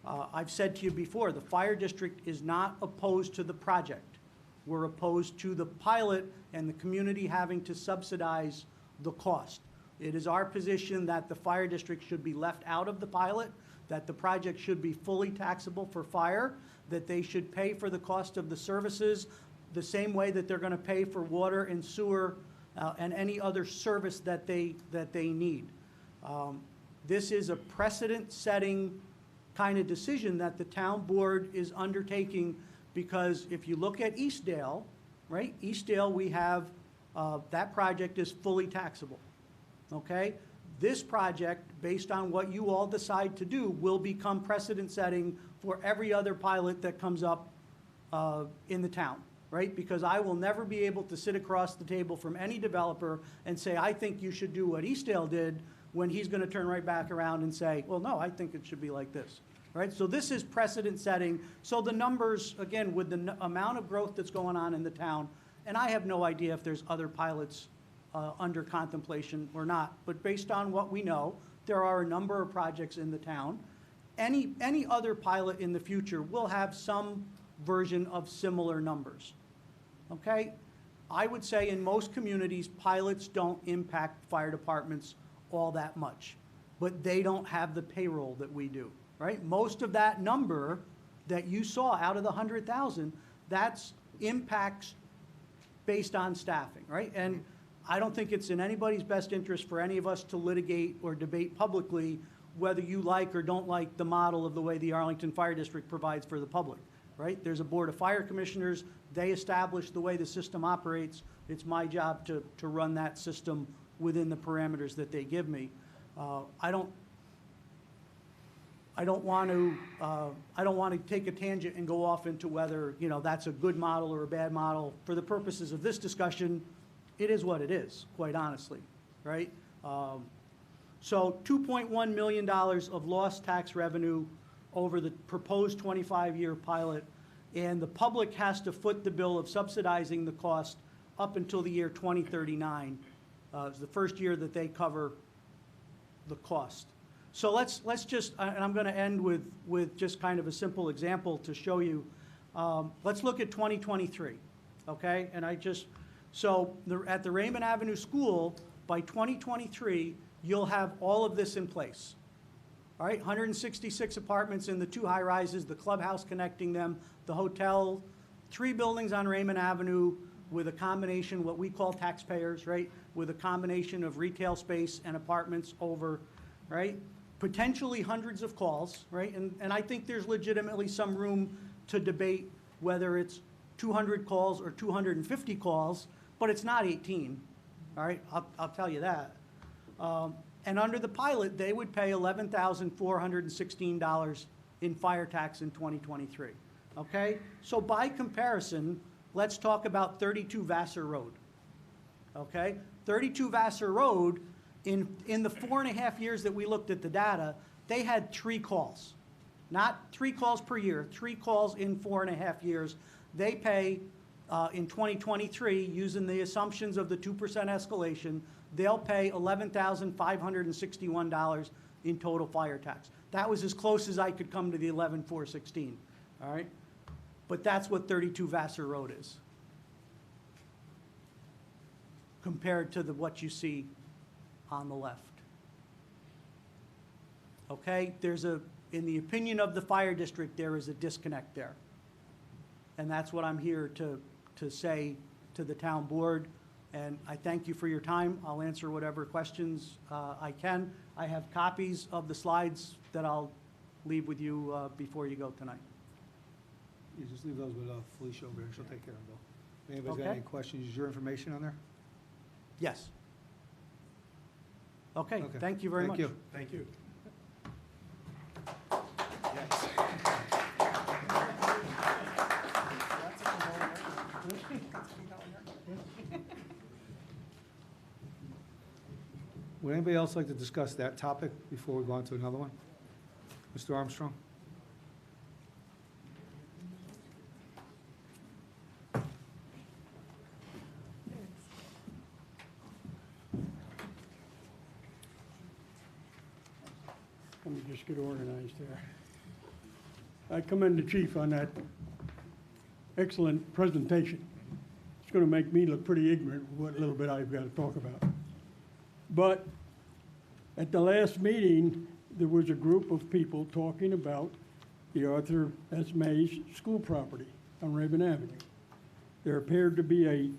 I've said to you before, the fire district is not opposed to the project. We're opposed to the pilot and the community having to subsidize the cost. It is our position that the fire district should be left out of the pilot, that the project should be fully taxable for fire, that they should pay for the cost of the services the same way that they're going to pay for water and sewer and any other service that they need. This is a precedent-setting kind of decision that the town board is undertaking, because if you look at Eastdale, right, Eastdale, we have, that project is fully taxable, okay? This project, based on what you all decide to do, will become precedent-setting for every other pilot that comes up in the town, right? Because I will never be able to sit across the table from any developer and say, I think you should do what Eastdale did, when he's going to turn right back around and say, well, no, I think it should be like this. Right? So this is precedent setting. So the numbers, again, with the amount of growth that's going on in the town, and I have no idea if there's other pilots under contemplation or not, but based on what we know, there are a number of projects in the town. Any other pilot in the future will have some version of similar numbers. Okay? I would say in most communities, pilots don't impact fire departments all that much, but they don't have the payroll that we do. Right? Most of that number that you saw out of the 100,000, That's impacts based on staffing, right? And I don't think it's in anybody's best interest for any of us to litigate or debate publicly whether you like or don't like the model of the way the Arlington Fire District provides for the public, right? There's a board of fire commissioners. They establish the way the system operates. It's my job to run that system within the parameters that they give me. I don't want to take a tangent and go off into whether, you know, that's a good model or a bad model. For the purposes of this discussion, it is what it is, quite honestly, right? So $2.1 million of lost tax revenue over the proposed 25-year pilot, and the public has to foot the bill of subsidizing the cost up until the year 2039. It's the first year that they cover the cost. So let's just, and I'm going to end with just kind of a simple example to show you. Let's look at 2023, okay? And at the Raymond Avenue School, by 2023, you'll have all of this in place. All right, 166 apartments in the 2 high-rises, the clubhouse connecting them, the hotel, 3 buildings on Raymond Avenue with a combination, what we call taxpayers, right? With a combination of retail space and apartments over, right? Potentially hundreds of calls, right? And I think there's legitimately some room to debate whether it's 200 calls or 250 calls, but it's not 18, all right? I'll tell you that. And under the pilot, they would pay $11,416 in fire tax in 2023, okay? So by comparison, let's talk about 32 Vassar Road, okay? 32 Vassar Road, in the 4.5 years that we looked at the data, they had 3 calls. Not 3 calls per year, 3 calls in 4.5 years. They pay, in 2023, using the assumptions of the 2% escalation, they'll pay $11,561 in total fire tax. That was as close as I could come to the $11,416, all right? But that's what 32 Vassar Road is compared to what you see on the left. Okay, in the opinion of the fire district, there is a disconnect there. And that's what I'm here to say to the town board. And I thank you for your time. I'll answer whatever questions I can. I have copies of the slides that I'll leave with you before you go tonight. You just leave those with Felicia over here, she'll take care of them. If anybody's got Okay. any questions, is your information on there? Yes. Okay, Okay. thank you very much. Thank you. Thank you. Would anybody else like to discuss that topic before we go on to another one? Mr. Armstrong? Let me just get organized here. I commend the chief on that excellent presentation. It's going to make me look pretty ignorant of what little bit I've got to talk about. But at the last meeting, there was a group of people talking about the Arthur S. Mays school property on Raven Avenue. There appeared to be a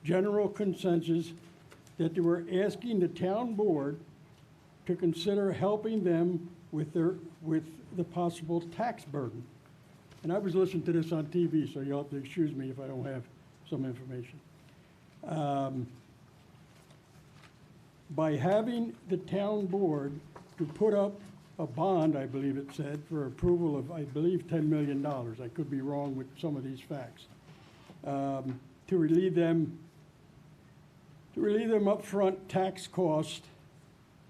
general consensus that they were asking the town board to consider helping them with the possible tax burden. And I was listening to this on TV, so you'll have to excuse me if I don't have some information. By having the town board to put up a bond, I believe it said, for approval of, I believe, $10 million. I could be wrong with some of these facts. To relieve them upfront tax cost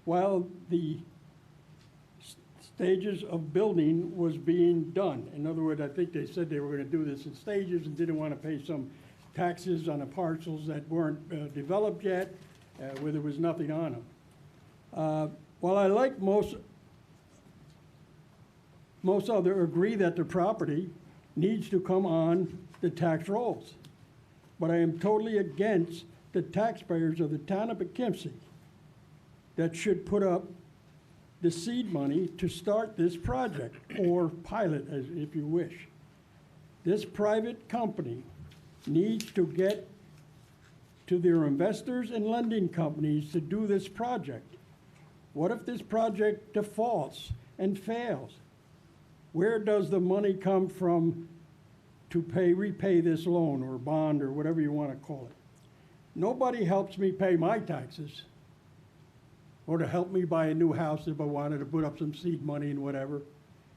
while the stages of building was being done. In other words, I think they said they were going to do this in stages and didn't want to pay some taxes on the parcels that weren't developed yet, where there was nothing on them. While I like most other agree that the property needs to come on the tax rolls, but I am totally against the taxpayers of the town of Poughkeepsie that should put up the seed money to start this project, or pilot, as if you wish. this private company needs to get to their investors and lending companies to do this project. What if this project defaults and fails? Where does the money come from to repay this loan or bond or whatever you want to call it? Nobody helps me pay my taxes or to help me buy a new house if I wanted to put up some seed money and whatever.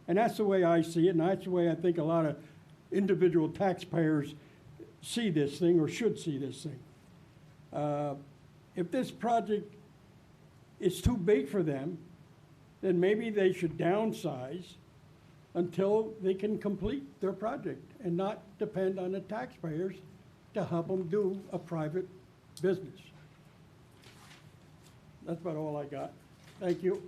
And that's the way I see it, and that's the way I think a lot of individual taxpayers see this thing or should see this thing. If this project is too big for them, then maybe they should downsize until they can complete their project and not depend on the taxpayers to help them do a private business. That's about all I got. Thank you.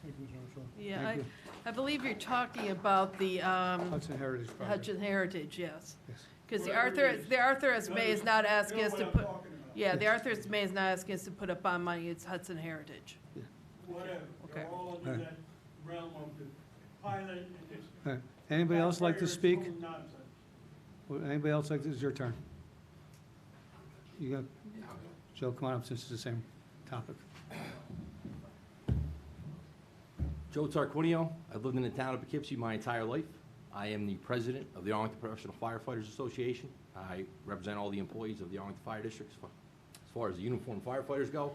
Thank you, Mr. Armstrong. Yeah, Thank you. I believe you're talking about the Hudson Heritage Project. Hudson Heritage, yes. Yes. Because the Whatever it Arthur is. S. May is not asking You know us to what put, I'm talking about. yeah, the Arthur S. May is not asking us to put up bond money, it's Hudson Heritage. Whatever. Okay. They're all under that realm of the pilot and this. All right. Anybody else like to speak? taxpayers' total nonsense. Would anybody else like to, it's your turn. You got, Joe, come on up since it's the same topic. Joe Tarquinio. I've lived in the town of Poughkeepsie my entire life. I am the president of the Arlington Professional Firefighters Association. I represent all the employees of the Arlington Fire District as far as the uniformed firefighters go.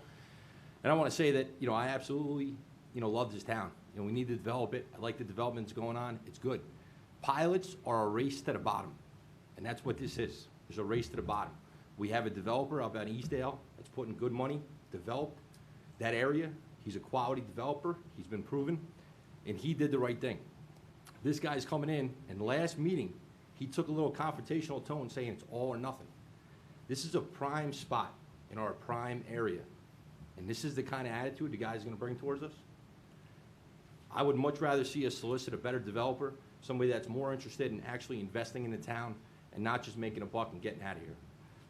And I want to say that, I absolutely, love this town. We need to develop it. I like the development that's going on. It's good. Pilots are a race to the bottom, and that's what this is. There's a race to the bottom. We have a developer up at Eastdale that's putting good money, develop that area. He's a quality developer. He's been proven, and he did the right thing. This guy's coming in, and last meeting, he took a little confrontational tone saying it's all or nothing. This is a prime spot in our prime area, and this is the kind of attitude the guy's gonna bring towards us. I would much rather see us solicit a better developer, somebody that's more interested in actually investing in the town and not just making a buck and getting out of here.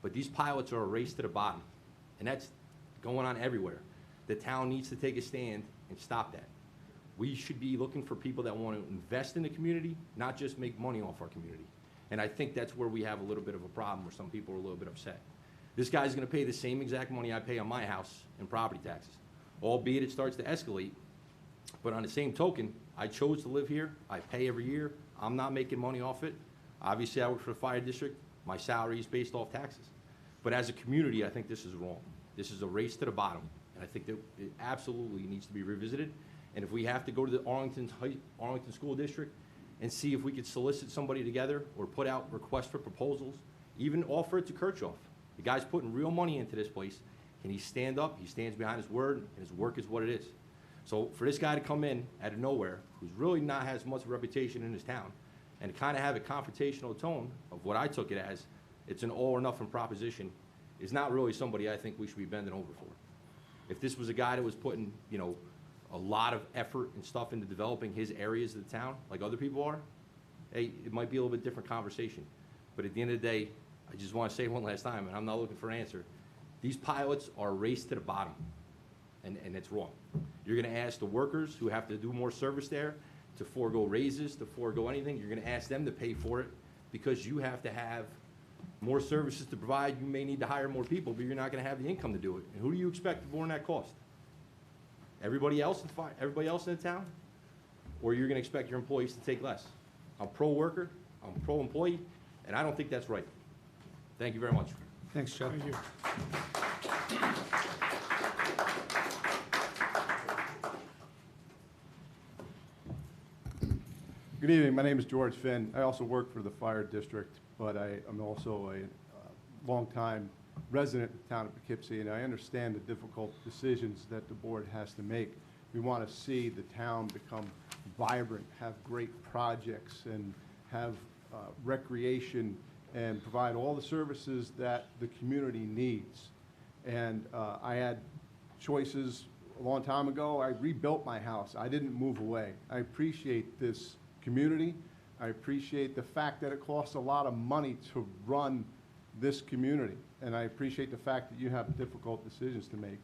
But these pilots are a race to the bottom, and that's going on everywhere. The town needs to take a stand and stop that. We should be looking for people that want to invest in the community, not just make money off our community. And I think that's where we have a little bit of a problem, where some people are a little bit upset. This guy's gonna pay the same exact money I pay on my house in property taxes, albeit it starts to escalate. But on the same token, I chose to live here, I pay every year, I'm not making money off it. Obviously, I work for the fire district, my salary is based off taxes. But as a community, I think this is wrong. This is a race to the bottom, and I think that it absolutely needs to be revisited. And if we have to go to the Arlington School District and see if we could solicit somebody together or put out requests for proposals, even offer it to Kirchhoff. The guy's putting real money into this place, and he stand up, he stands behind his word, and his work is what it is. So for this guy to come in out of nowhere, who's really not has much reputation in his town, and kind of have a confrontational tone of what I took it as, it's an all or nothing proposition, is not really somebody I think we should be bending over for. If this was a guy that was putting, a lot of effort and stuff into developing his areas of the town, like other people are, hey, it might be a little bit different conversation. But at the end of the day, I just want to say one last time, and I'm not looking for an answer, these pilots are a race to the bottom, and it's wrong. You're gonna ask the workers who have to do more service there to forego raises, to forego anything, you're gonna ask them to pay for it because you have to have more services to provide. You may need to hire more people, but you're not gonna have the income to do it. And who do you expect to borne that cost? Everybody else in the town? Or you're gonna expect your employees to take less? I'm pro-worker, I'm pro-employee, and I don't think that's right. Thank you very much. Thanks, Joe. Thank you. Good evening. My name is George Finn. I also work for the fire district, but I am also a longtime resident of the town of Poughkeepsie, and I understand the difficult decisions that the board has to make. We want to see the town become vibrant, have great projects, and have recreation, and provide all the services that the community needs. And I had choices a long time ago. I rebuilt my house. I didn't move away. I appreciate this community. I appreciate the fact that it costs a lot of money to run this community. And I appreciate the fact that you have difficult decisions to make.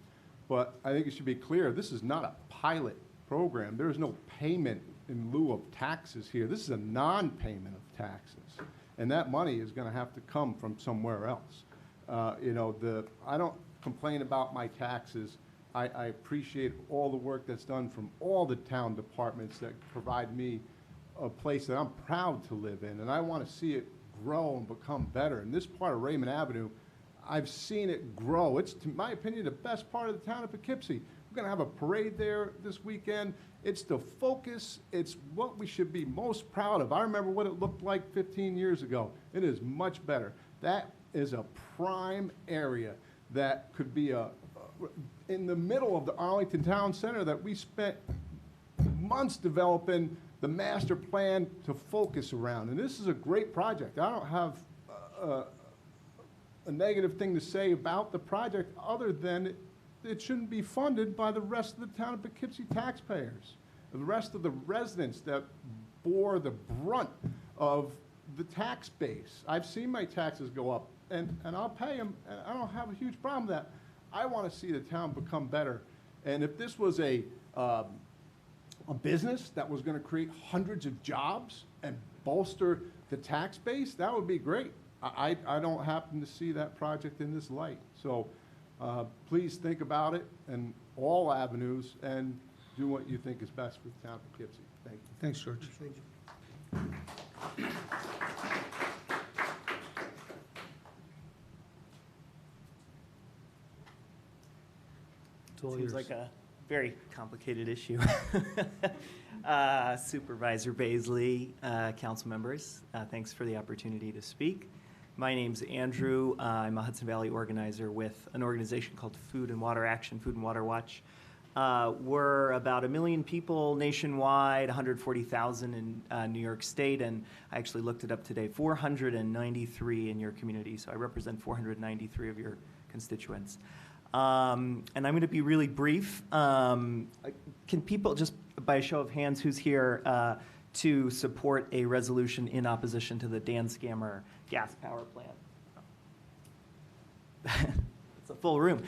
But I think it should be clear, this is not a pilot program. There is no payment in lieu of taxes here. This is a non-payment of taxes. And that money is gonna have to come from somewhere else. I don't complain about my taxes. I appreciate all the work that's done from all the town departments that provide me a place that I'm proud to live in, and I want to see it grow and become better. In this part of Raymond Avenue, I've seen it grow. It's, to my opinion, the best part of the town of Poughkeepsie. We're going to have a parade there this weekend. It's the focus. It's what we should be most proud of. I remember what it looked like 15 years ago. It is much better. That is a prime area that could be in the middle of the Arlington Town Center that we spent months developing the master plan to focus around. And this is a great project. I don't have a negative thing to say about the project other than it shouldn't be funded by the rest of the town of Poughkeepsie taxpayers, the rest of the residents that bore the brunt of the tax base. I've seen my taxes go up, and I'll pay them, and I don't have a huge problem with that. I want to see the town become better. And if this was a business that was going to create hundreds of jobs and bolster the tax base, that would be great. I don't happen to see that project in this light. So please think about it in all avenues and do what you think is best for the town of Poughkeepsie. Thank you. Thanks, George. It's all Seems yours. like a very complicated issue. Supervisor Baisley, council members, thanks for the opportunity to speak. My name's Andrew. I'm a Hudson Valley organizer with an organization called Food and Water Action, Food and Water Watch. We're about 1 million people nationwide, 140,000 in New York State, and I actually looked it up today, 493 in your community, so I represent 493 of your constituents. And I'm going to be really brief. Can people, just by a show of hands, who's here to support a resolution in opposition to the Dan Scammer gas power plant? It's a full room.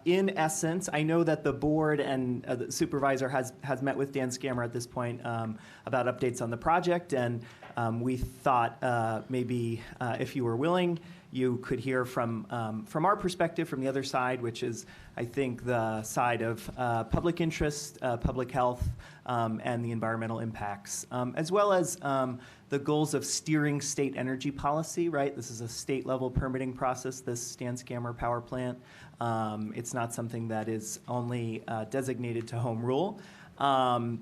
In essence, I know that the board and the supervisor has met with Dan Scammer at this point about updates on the project, and we thought maybe if you were willing, you could hear from our perspective, from the other side, which is, I think, the side of public interest, public health, and the environmental impacts, as well as the goals of steering state energy policy, right? This is a state-level permitting process, this Dan Scammer power plant. It's not something that is only designated to home rule.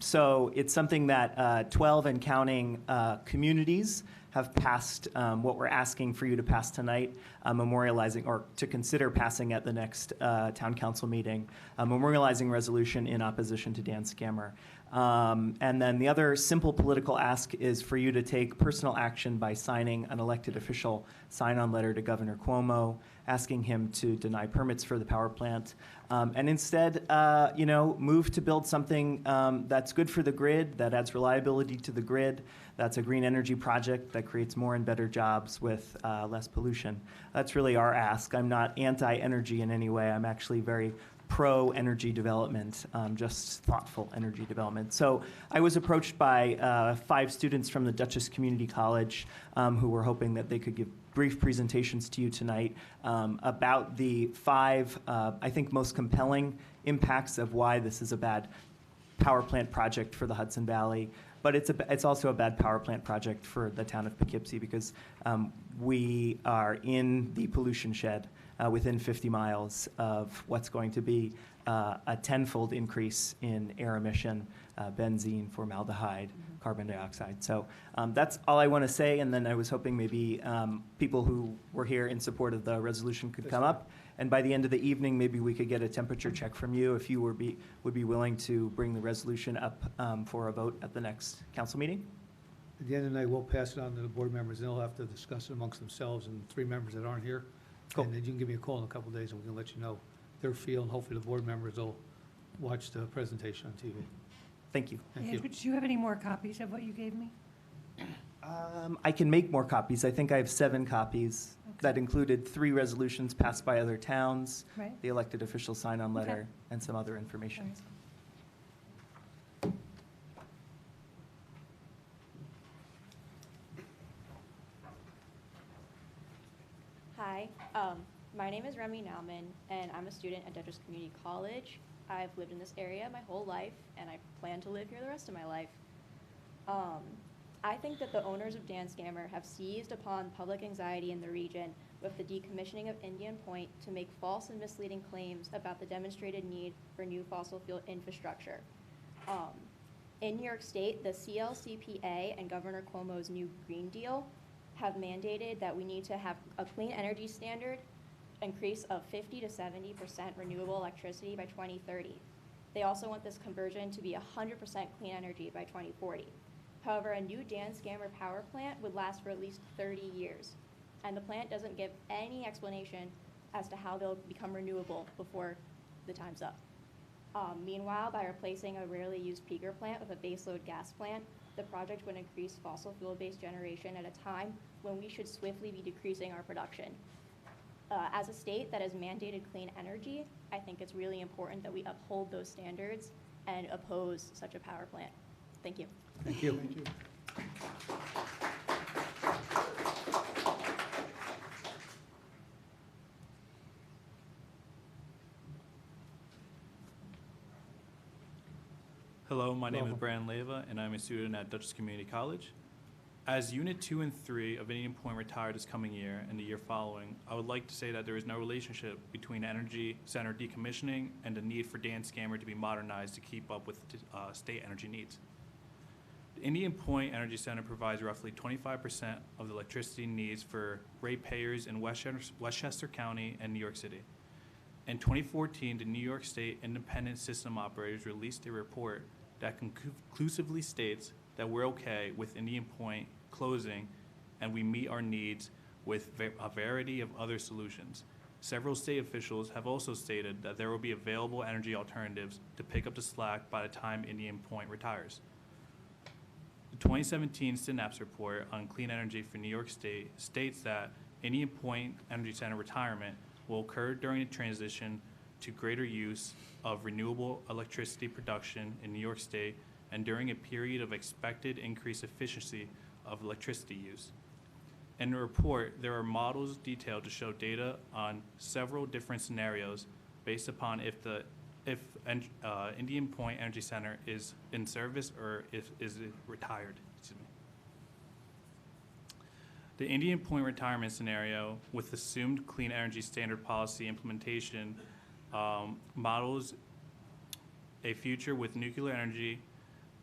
So it's something that 12 and counting communities have passed what we're asking for you to pass tonight, memorializing, or to consider passing at the next town council meeting, memorializing resolution in opposition to Dan Scammer. And then the other simple political ask is for you to take personal action by signing an elected official sign-on letter to Governor Cuomo, asking him to deny permits for the power plant, and instead, move to build something that's good for the grid, that adds reliability to the grid, that's a green energy project that creates more and better jobs with less pollution. That's really our ask. I'm not anti-energy in any way. I'm actually very pro-energy development, just thoughtful energy development. So I was approached by 5 students from the Dutchess Community College who were hoping that they could give brief presentations to you tonight about the 5, I think, most compelling impacts of why this is a bad power plant project for the Hudson Valley. But it's also a bad power plant project for the town of Poughkeepsie because we are in the pollution shed within 50 miles of what's going to be a tenfold increase in air emission, benzene, formaldehyde, carbon dioxide. So that's all I want to say, and then I was hoping maybe people who were here in support of the resolution could come up, and by the end of the evening, maybe we could get a temperature check from you if you would be willing to bring the resolution up for a vote at the next council meeting. At the end of the night, we'll pass it on to the board members, and they'll have to discuss it amongst themselves and 3 members that aren't here. Cool. And then you can give me a call in a couple of days, and we can let you know their feel, and hopefully the board members will watch the presentation on TV. Thank you. Thank you. Andrew, do you have any more copies of what you gave me? I can make more copies. I think I have 7 copies. Okay. That included 3 resolutions passed by other towns, Right. the elected official sign-on letter, Okay. and some other information. Right. Hi, my name is Remy Nauman, and I'm a student at Dutchess Community College. I've lived in this area my whole life, and I plan to live here the rest of my life. I think that the owners of Dan Scammer have seized upon public anxiety in the region with the decommissioning of Indian Point to make false and misleading claims about the demonstrated need for new fossil fuel infrastructure. In New York State, the CLCPA and Governor Cuomo's new Green Deal have mandated that we need to have a clean energy standard increase of 50 to 70% renewable electricity by 2030. They also want this conversion to be 100% clean energy by 2040. However, a new Dan Scammer power plant would last for at least 30 years, and the plant doesn't give any explanation as to how they'll become renewable before the time's up. Meanwhile, by replacing a rarely used peaker plant with a baseload gas plant, the project would increase fossil fuel-based generation at a time when we should swiftly be decreasing our production. As a state that has mandated clean energy, I think it's really important that we uphold those standards and oppose such a power plant. Thank you. Thank you. Thank you. Hello, my name is Welcome. Brandon Leva, and I'm a student at Dutchess Community College. As Unit 2 and 3 of Indian Point retire this coming year and the year following, I would like to say that there is no relationship between Energy Center decommissioning and the need for Dan Scammer to be modernized to keep up with state energy needs. The Indian Point Energy Center provides roughly 25% of the electricity needs for ratepayers in Westchester County and New York City. In 2014, the New York State Independent System Operators released a report that conclusively states that we're okay with Indian Point closing and we meet our needs with a variety of other solutions. Several state officials have also stated that there will be available energy alternatives to pick up the slack by the time Indian Point retires. The 2017 Synapse report on clean energy for New York State states that Indian Point Energy Center retirement will occur during the transition to greater use of renewable electricity production in New York State and during a period of expected increased efficiency of electricity use. In the report, there are models detailed to show data on several different scenarios based upon if Indian Point Energy Center is in service or is it retired. Excuse me. The Indian Point retirement scenario with assumed clean energy standard policy implementation models a future with nuclear energy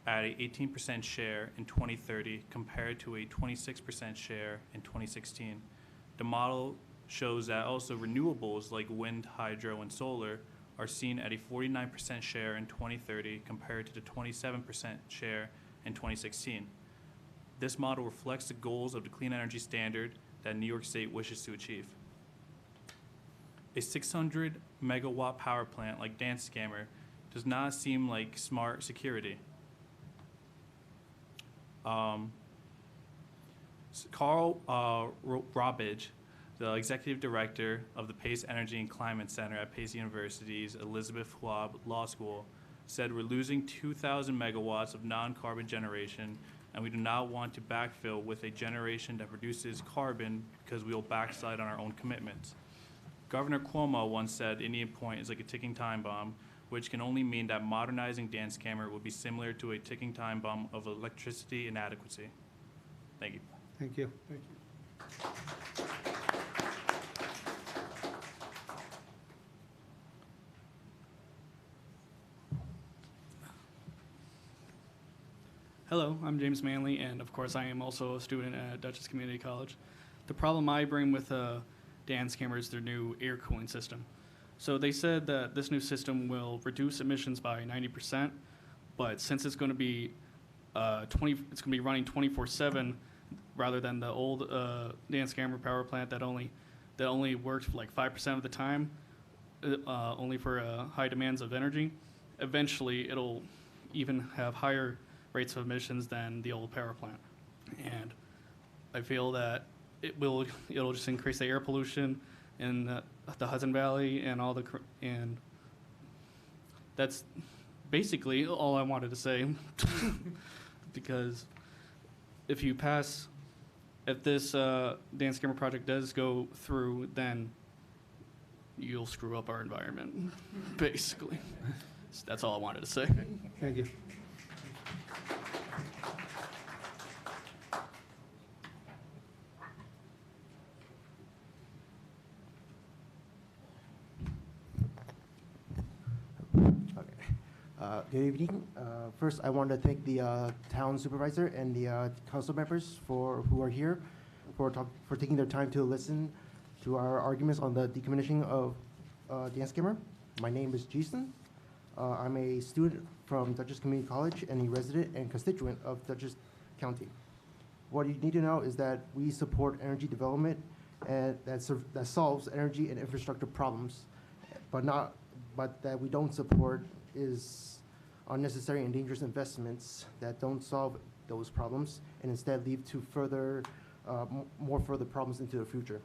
at an 18% share in 2030 compared to a 26% share in 2016. The model shows that also renewables like wind, hydro, and solar are seen at a 49% share in 2030 compared to the 27% share in 2016. This model reflects the goals of the clean energy standard that New York State wishes to achieve. A 600 megawatt power plant like Dan Scammer does not seem like smart security. Carl Robidge, the executive director of the Pace Energy and Climate Center at Pace University's Elizabeth Schwab Law School, said we're losing 2,000 megawatts of non-carbon generation, and we do not want to backfill with a generation that produces carbon because we will backslide on our own commitments. Governor Cuomo once said Indian Point is like a ticking time bomb, which can only mean that modernizing Dan Scammer would be similar to a ticking time bomb of electricity inadequacy. Thank you. Thank you. Thank you. Hello, I'm James Manley, and of course I am also a student at Dutchess Community College. The problem I bring with Dan Scammer is their new air cooling system. So they said that this new system will reduce emissions by 90%, but since it's going to be it's going to be running 24/7 rather than the old Dan Scammer power plant that only works for like 5% of the time, only for high demands of energy. Eventually, it'll even have higher rates of emissions than the old power plant, and I feel that it'll just increase the air pollution in the Hudson Valley and that's basically all I wanted to say. Because if you pass if this dance camera project does go through, then you'll screw up our environment, basically. So that's all I wanted to say. Thank you. Good evening. First, I want to thank the town supervisor and the council members who are here for taking their time to listen to our arguments on the decommissioning of dance camera. My name is Jason. I'm a student from Dutchess Community College and a resident and constituent of Dutchess County. What you need to know is that we support energy development and that solves energy and infrastructure problems, but that we don't support is unnecessary and dangerous investments that don't solve those problems and instead lead to more further problems into the future.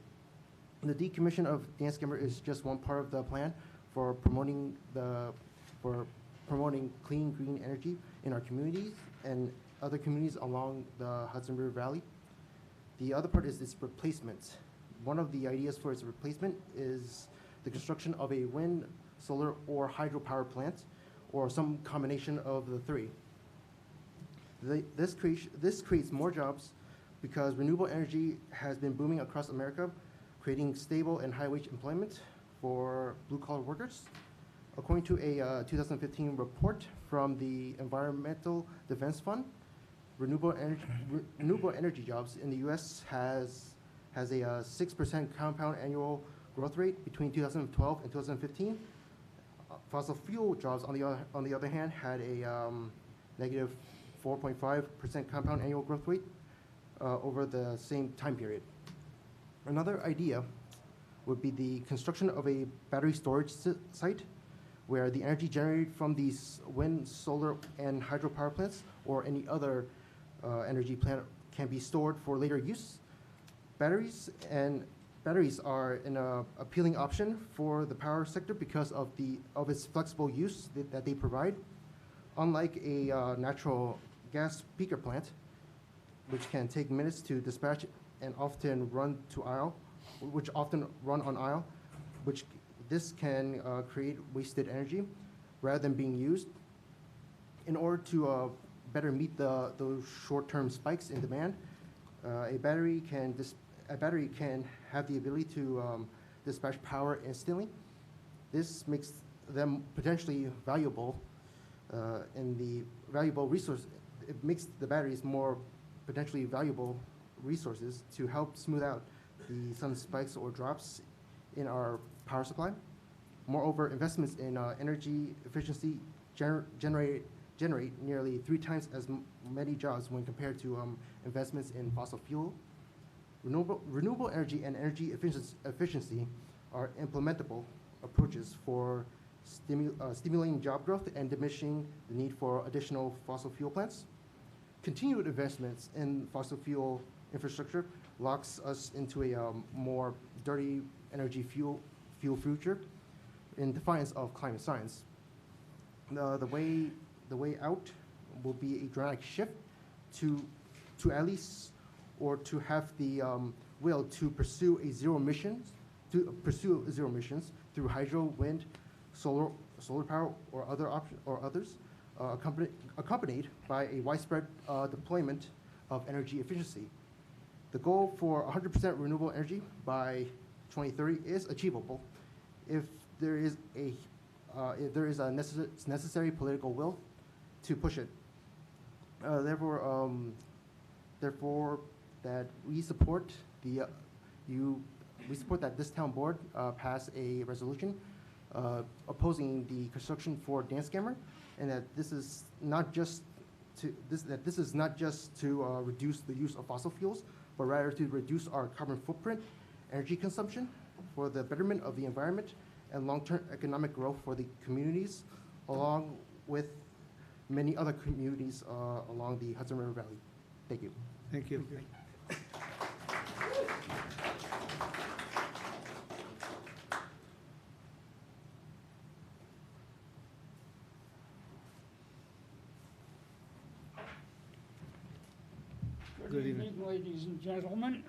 The decommission of dance camera is just one part of the plan for promoting clean green energy in our communities and other communities along the Hudson River Valley. The other part is its replacement. One of the ideas for its replacement is the construction of a wind, solar, or hydropower plant, or some combination of the three. This creates more jobs because renewable energy has been booming across America, creating stable and high-wage employment for blue-collar workers. According to a 2015 report from the Environmental Defense Fund, renewable energy jobs in the U.S. has a 6% compound annual growth rate between 2012 and 2015. Fossil fuel jobs, on the other hand, had a negative 4.5% compound annual growth rate over the same time period. Another idea would be the construction of a battery storage site where the energy generated from these wind, solar, and hydropower plants or any other energy plant can be stored for later use. Batteries are an appealing option for the power sector because of its flexible use that they provide. Unlike a natural gas peaker plant, which can take minutes to dispatch and often run on aisle, this can create wasted energy rather than being used. In order to better meet those short-term spikes in demand, a battery can have the ability to dispatch power instantly. This makes them potentially valuable in the valuable resource. It makes the batteries more potentially valuable resources to help smooth out the sun spikes or drops in our power supply. Moreover, investments in energy efficiency generate nearly 3 times as many jobs when compared to investments in fossil fuel. Renewable energy and energy efficiency are implementable approaches for stimulating job growth and diminishing the need for additional fossil fuel plants. Continued investments in fossil fuel infrastructure locks us into a more dirty energy fuel future in defiance of climate science. The way out will be a dramatic shift to at least, or to have the will to pursue zero emissions through hydro, wind, solar power, or others, accompanied by a widespread deployment of energy efficiency. The goal for 100% renewable energy by 2030 is achievable if there is a necessary political will to push it. Therefore, that we support that this town board pass a resolution opposing the construction for dance camera, and that this is not just to reduce the use of fossil fuels, but rather to reduce our carbon footprint, energy consumption, for the betterment of the environment and long-term economic growth for the communities, along with many other communities along the Hudson River Valley. Thank you. Thank you. Good evening. Ladies and gentlemen.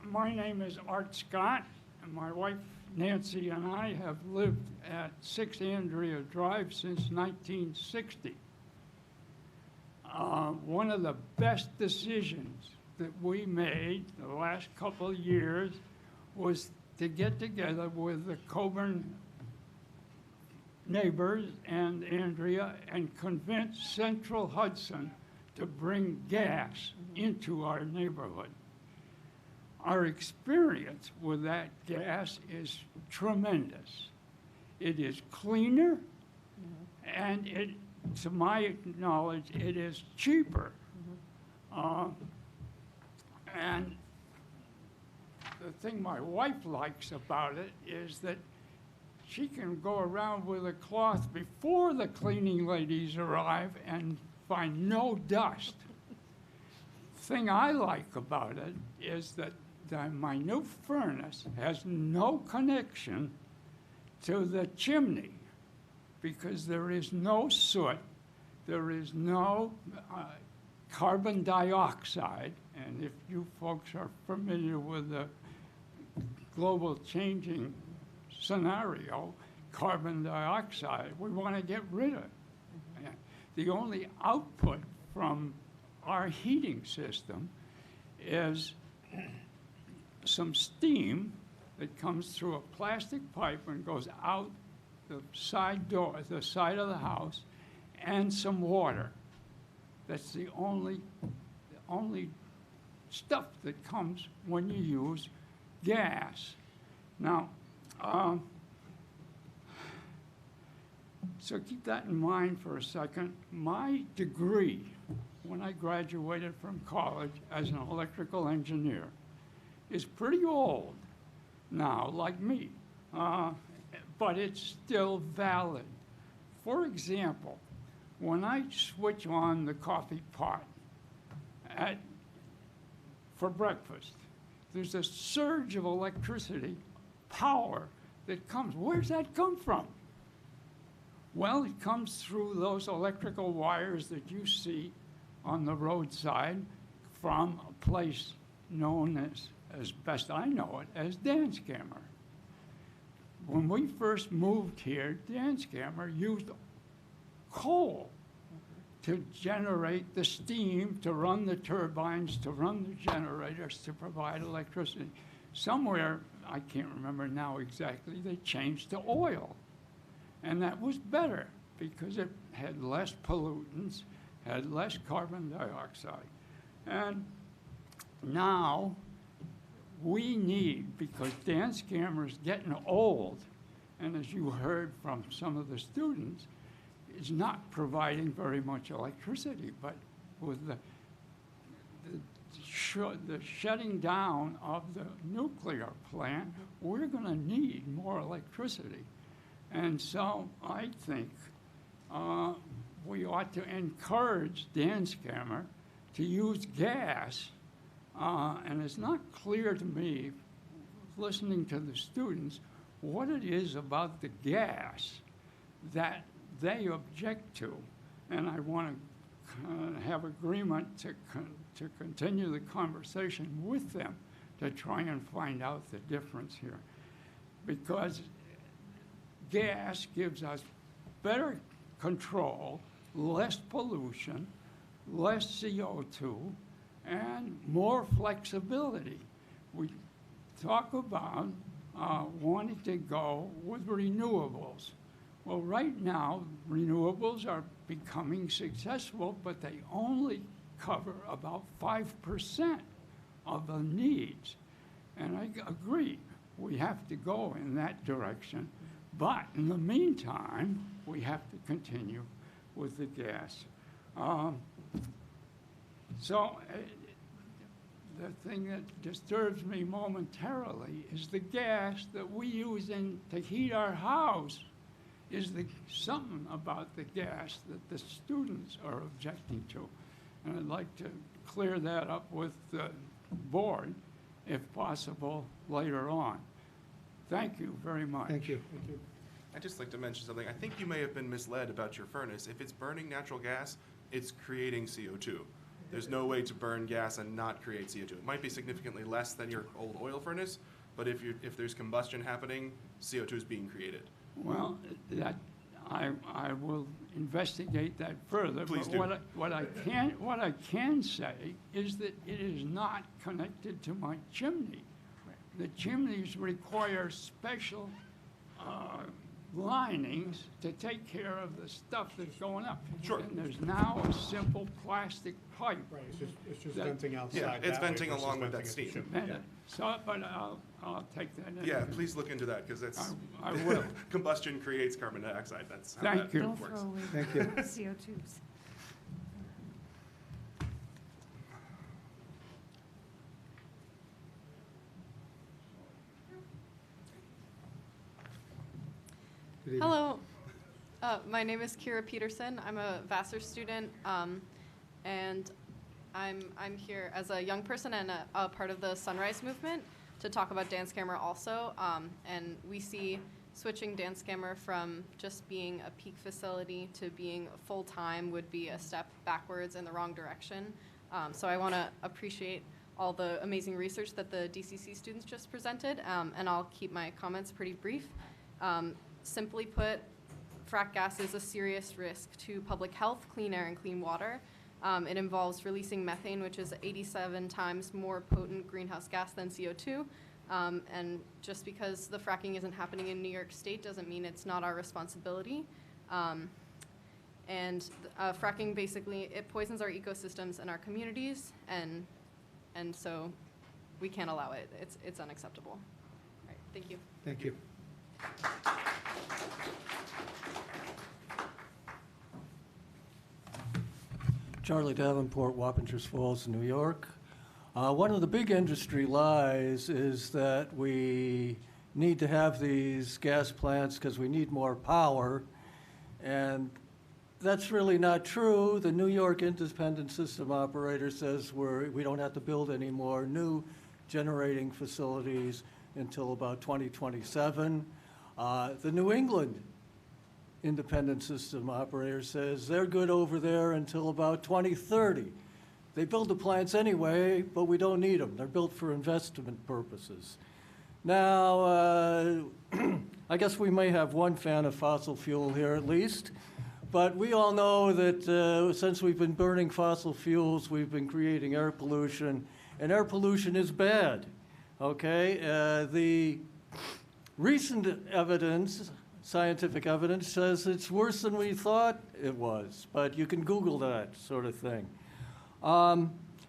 My name is Art Scott, and my wife Nancy and I have lived at 6 Andrea Drive since 1960. One of the best decisions that we made the last couple of years was to get together with the Coburn neighbors and Andrea and convince Central Hudson to bring gas into our neighborhood. Our experience with that gas is tremendous. It is cleaner, and it, to my knowledge, it is cheaper. And the thing my wife likes about it is that she can go around with a cloth before the cleaning ladies arrive and find no dust. Thing I like about it is that my new furnace has no connection to the chimney because there is no soot, there is no carbon dioxide, and if you folks are familiar with the global changing scenario, carbon dioxide, we want to get rid of it. The only output from our heating system is some steam that comes through a plastic pipe and goes out the side door, the side of the house, and some water. That's the only stuff that comes when you use gas. Now, so keep that in mind for a second. My degree, when I graduated from college as an electrical engineer, is pretty old now, like me, but it's still valid. For example, when I switch on the coffee pot for breakfast, there's a surge of electricity, power that comes. Where's that come from? Well, it comes through those electrical wires that you see on the roadside from a place known as best I know it, as Danskammer. When we first moved here, Danskammer used coal to generate the steam, to run the turbines, to run the generators, to provide electricity. Somewhere, I can't remember now exactly, they changed to oil. And that was better because it had less pollutants, had less carbon dioxide. And now we need, because Danskammer's getting old, and as you heard from some of the students, is not providing very much electricity, but with the shutting down of the nuclear plant, we're going to need more electricity. And so I think we ought to encourage Danskammer to use gas. And it's not clear to me, listening to the students, what it is about the gas that they object to. And I want to have agreement to continue the conversation with them to try and find out the difference here. Because gas gives us better control, less pollution, less CO2, and more flexibility. We talk about wanting to go with renewables. Well, right now, renewables are becoming successful, but they only cover about 5% of the needs. And I agree, we have to go in that direction. But in the meantime, we have to continue with the gas. So the thing that disturbs me momentarily is the gas that we use to heat our house is something about the gas that the students are objecting to. And I'd like to clear that up with the board, if possible, later on. Thank you very much. Thank you. Thank you. I'd just like to mention something. I think you may have been misled about your furnace. If it's burning natural gas, it's creating CO2. There's no way to burn gas and not create CO2. It might be significantly less than your old oil furnace, but if there's combustion happening, CO2 is being created. Well, I will investigate that further. Please but do. What I can say is that it is not connected to my chimney. The chimneys require special linings to take care of the stuff that's going up. Sure. And there's now a simple plastic pipe. Right, it's just that- venting outside. Yeah, it's that way venting versus along with venting that at the steam. chimney. And, So, but I'll take that in. Yeah, please look into that, because that's, I will. combustion creates carbon dioxide. That's how Thank that you. Don't works. throw away Thank you. CO2s. Good evening. Hello, my name is Kira Peterson. I'm a Vassar student, and I'm here as a young person and a part of the Sunrise Movement to talk about dance camera also. And we see switching dance camera from just being a peak facility to being full-time would be a step backwards in the wrong direction. So I want to appreciate all the amazing research that the DCC students just presented, and I'll keep my comments pretty brief. Simply put, frack gas is a serious risk to public health, clean air, and clean water. It involves releasing methane, which is 87 times more potent greenhouse gas than CO2. And just because the fracking isn't happening in New York State doesn't mean it's not our responsibility. Fracking basically, it poisons our ecosystems and our communities, and so we can't allow it. It's unacceptable. All right, thank you. Thank you. Charlie Davenport, Wappingers Falls, New York. One of the big industry lies is that we need to have these gas plants because we need more power, and that's really not true. The New York Independent System Operator says we don't have to build any more new generating facilities until about 2027. The New England Independent System Operator says they're good over there until about 2030. They build the plants anyway, but we don't need them. They're built for investment purposes. Now, I guess we may have one fan of fossil fuel here at least, but we all know that since we've been burning fossil fuels, we've been creating air pollution, and air pollution is bad, okay? The recent evidence, scientific evidence, says it's worse than we thought it was, but you can Google that sort of thing.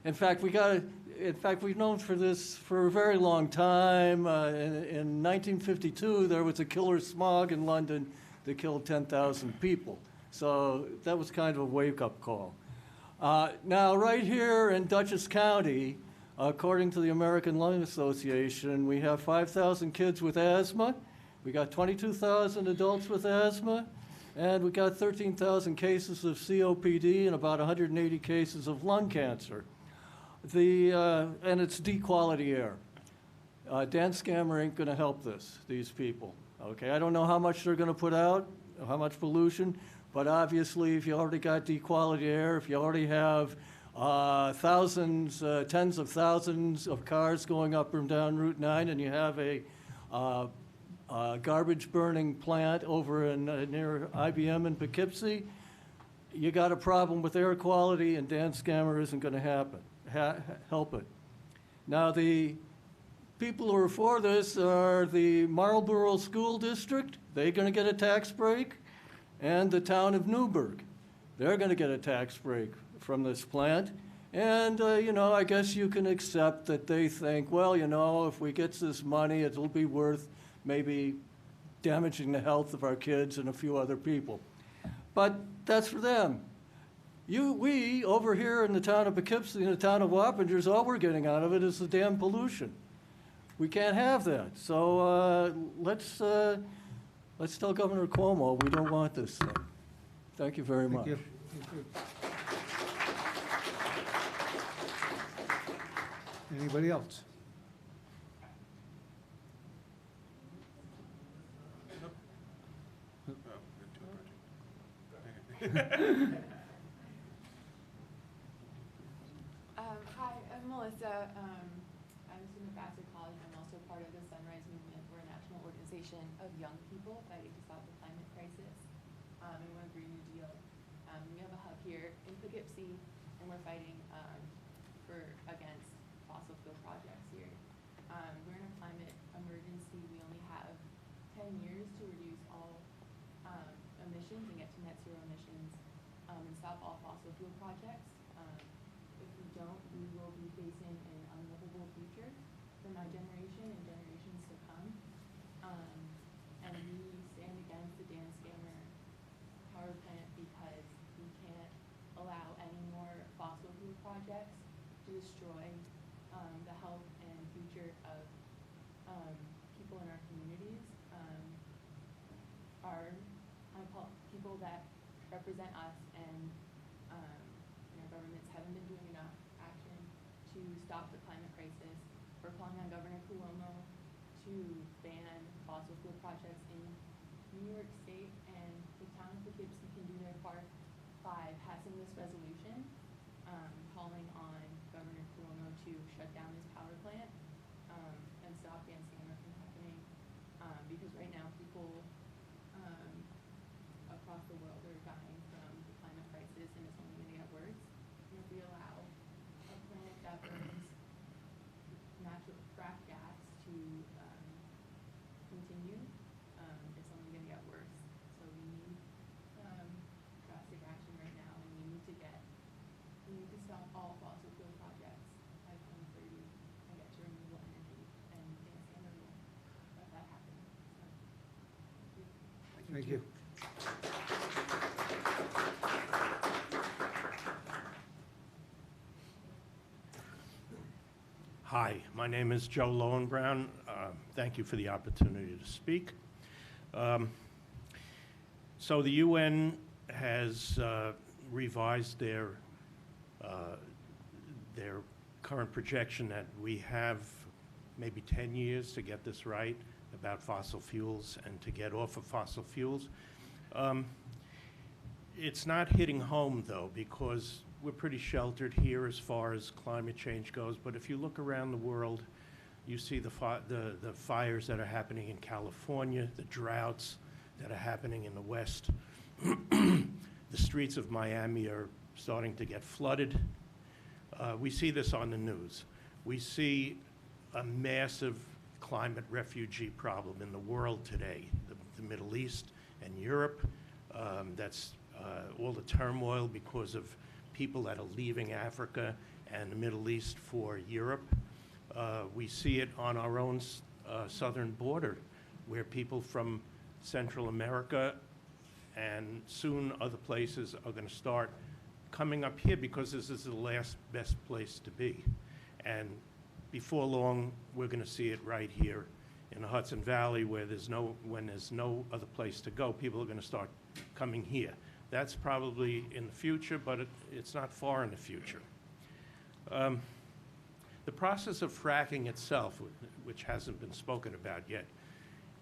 In fact, we've known for this for a very long time. In 1952, there was a killer smog in London that killed 10,000 people. So that was kind of a wake-up call. Now, right here in Dutchess County, according to the American Lung Association, we have 5,000 kids with asthma. We got 22,000 adults with asthma, and we got 13,000 cases of COPD and about 180 cases of lung cancer. And it's D-quality air. Dance scammer ain't going to help these people. Okay, I don't know how much they're going to put out, how much pollution, but obviously if you already got D-quality air, if you already have thousands, tens of thousands of cars going up and down Route 9, and you have a garbage burning plant over near IBM in Poughkeepsie, you got a problem with air quality, and dance scammer isn't going to help it. Now, the people who are for this are the Marlborough School District. They're going to get a tax break, and the town of Newburgh. They're going to get a tax break from this plant. And, I guess you can accept that they think, well, if we get this money, it'll be worth maybe damaging the health of our kids and a few other people. But that's for them. We, over here in the town of Poughkeepsie, in the town of Wappingers, all we're getting out of it is the damn pollution. We can't have that. So let's tell Governor Cuomo we don't want this thing. Thank you very much. Thank you. Thank you. Anybody else? Melissa. I'm a student at Vassar College. I'm also part of the Sunrise Movement. We're a national organization of young people fighting to stop the climate crisis. And we want a Green New Deal. We have a hub here in Poughkeepsie, and we're fighting against fossil fuel projects here. We're in a climate emergency. We only have 10 years to reduce all emissions and get to net zero emissions and stop all fossil fuel projects. If we don't, we will be facing an unlivable future for my generation and generations to come. And we stand against the Dan Scammer power plant because we can't allow any more fossil fuel projects to destroy the health and future of people in our communities. People that represent us and our governments haven't been doing enough action to stop the climate crisis. We're calling on Governor Cuomo to ban fossil fuel projects in New York State, and the town of Poughkeepsie can do their part by passing this resolution, calling on Governor Cuomo to shut down his power plant and stop Dan Scammer from happening, because right now people across the world are dying from the climate crisis, and it's only going to get worse. And if we allow a plant that burns natural frack gas to continue, it's only going to get worse. So we need drastic action right now, and we need to stop all fossil fuel projects by 2030 and get to renewable energy. And Dan Scammer will let that happen. So, Thank you. Hi, my name is Joe Lowenbrown. Thank you for the opportunity to speak. So the UN has revised their current projection that we have maybe 10 years to get this right about fossil fuels and to get off of fossil fuels. It's not hitting home, though, because we're pretty sheltered here as far as climate change goes. But if you look around the world, you see the fires that are happening in California, the droughts that are happening in the West. The streets of Miami are starting to get flooded. We see this on the news. We see a massive climate refugee problem in the world today, the Middle East and Europe. That's all the turmoil because of people that are leaving Africa and the Middle East for Europe. We see it on our own southern border, where people from Central America and soon other places are going to start coming up here because this is the last best place to be. And before long, we're going to see it right here in the Hudson Valley, where when there's no other place to go, people are going to start coming here. That's probably in the future, but it's not far in the future. The process of fracking itself, which hasn't been spoken about yet,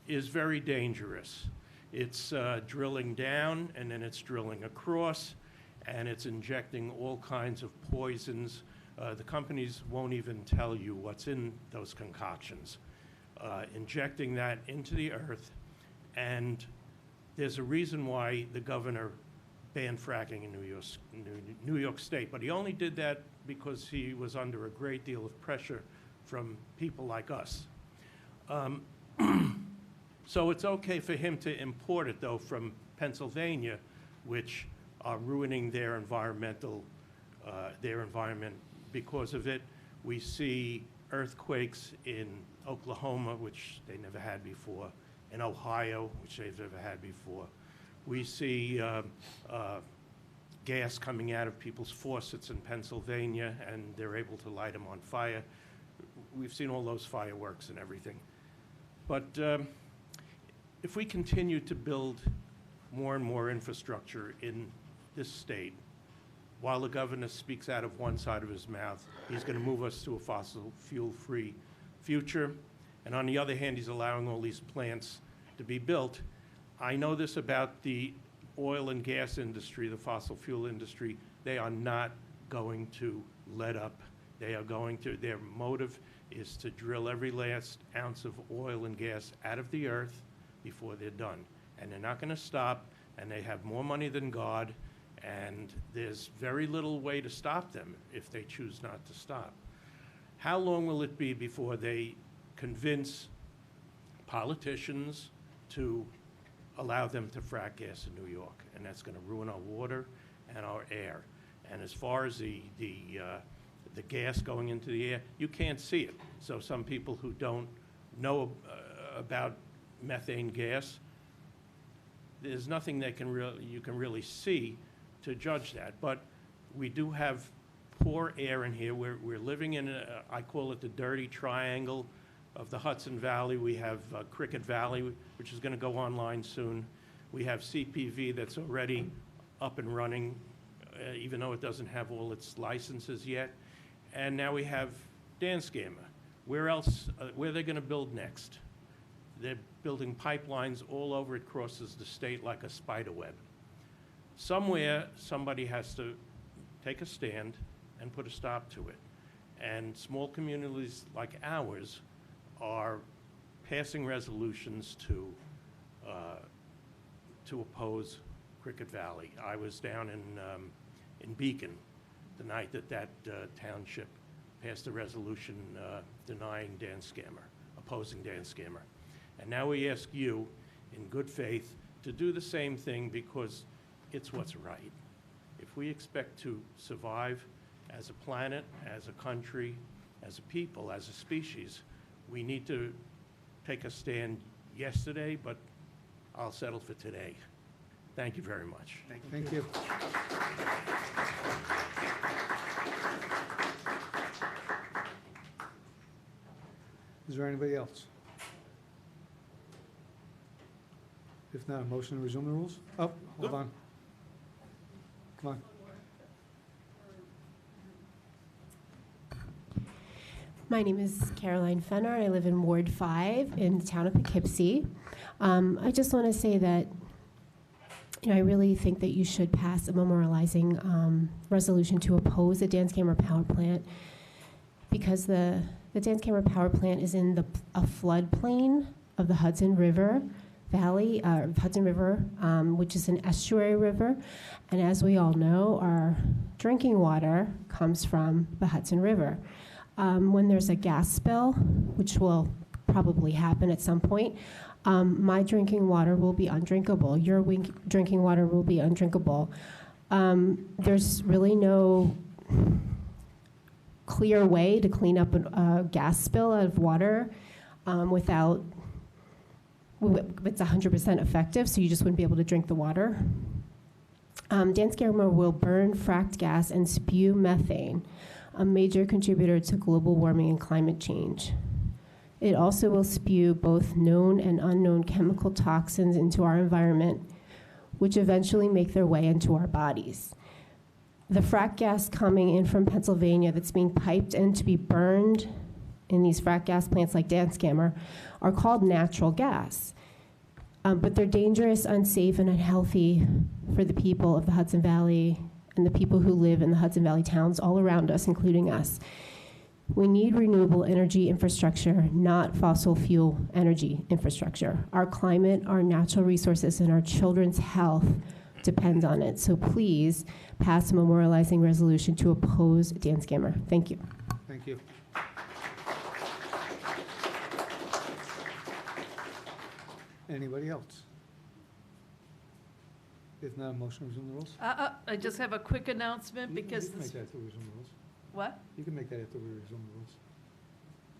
is very dangerous. It's drilling down, and then it's drilling across, and it's injecting all kinds of poisons. The companies won't even tell you what's in those concoctions. Injecting that into the earth, and there's a reason why the governor banned fracking in New York State, but he only did that because he was under a great deal of pressure from people like us. So it's okay for him to import it, though, from Pennsylvania, which are ruining their environment because of it. We see earthquakes in Oklahoma, which they never had before, in Ohio, which they've never had before. We see gas coming out of people's faucets in Pennsylvania, and they're able to light them on fire. We've seen all those fireworks and everything. But if we continue to build more and more infrastructure in this state, while the governor speaks out of one side of his mouth, he's going to move us to a fossil fuel-free future. And on the other hand, he's allowing all these plants to be built. I know this about the oil and gas industry, the fossil fuel industry. They are not going to let up. They are going to, their motive is to drill every last ounce of oil and gas out of the earth before they're done. And they're not going to stop, and they have more money than God, and there's very little way to stop them if they choose not to stop. How long will it be before they convince politicians to allow them to frack gas in New York? And that's going to ruin our water and our air. And as far as the gas going into the air, you can't see it. So some people who don't know about methane gas, there's nothing you can really see to judge that. But we do have poor air in here. We're living in, I call it the dirty triangle of the Hudson Valley. We have Cricket Valley, which is going to go online soon. We have CPV that's already up and running, even though it doesn't have all its licenses yet. And now we have Dansgamer. Where else, where are they going to build next? They're building pipelines all over. It crosses the state like a spider web. Somewhere, somebody has to take a stand and put a stop to it. And small communities like ours are passing resolutions to oppose Cricket Valley. I was down in Beacon the night that township passed a resolution denying Dansgamer, opposing Dansgamer. And now we ask you, in good faith, to do the same thing because it's what's right. If we expect to survive as a planet, as a country, as a people, as a species, we need to take a stand yesterday, but I'll settle for today. Thank you very much. Thank you. Is there anybody else? If not, a motion to resume the rules? Oh, hold on. Come on. My name is Caroline Fenner. I live in Ward 5 in the town of Poughkeepsie. I just want to say that I really think that you should pass a memorializing resolution to oppose the Dansgamer power plant because the Dansgamer power plant is in a floodplain of the Hudson River Valley, Hudson River, which is an estuary river. And as we all know, our drinking water comes from the Hudson River. When there's a gas spill, which will probably happen at some point, my drinking water will be undrinkable. Your drinking water will be undrinkable. There's really no clear way to clean up a gas spill out of water without, it's 100% effective, so you just wouldn't be able to drink the water. Dansgamer will burn fracked gas and spew methane, a major contributor to global warming and climate change. It also will spew both known and unknown chemical toxins into our environment, which eventually make their way into our bodies. The frack gas coming in from Pennsylvania that's being piped in to be burned in these frack gas plants like Dansgamer are called natural gas. But they're dangerous, unsafe, and unhealthy for the people of the Hudson Valley and the people who live in the Hudson Valley towns all around us, including us. We need renewable energy infrastructure, not fossil fuel energy infrastructure. Our climate, our natural resources, and our children's health depends on it. So please pass a memorializing resolution to oppose Dansgamer. Thank you. Thank you. Anybody else? If not, a motion to resume the rules? I just have a quick announcement because You can this, make that after we resume the rules. what? You can make that after we resume the rules.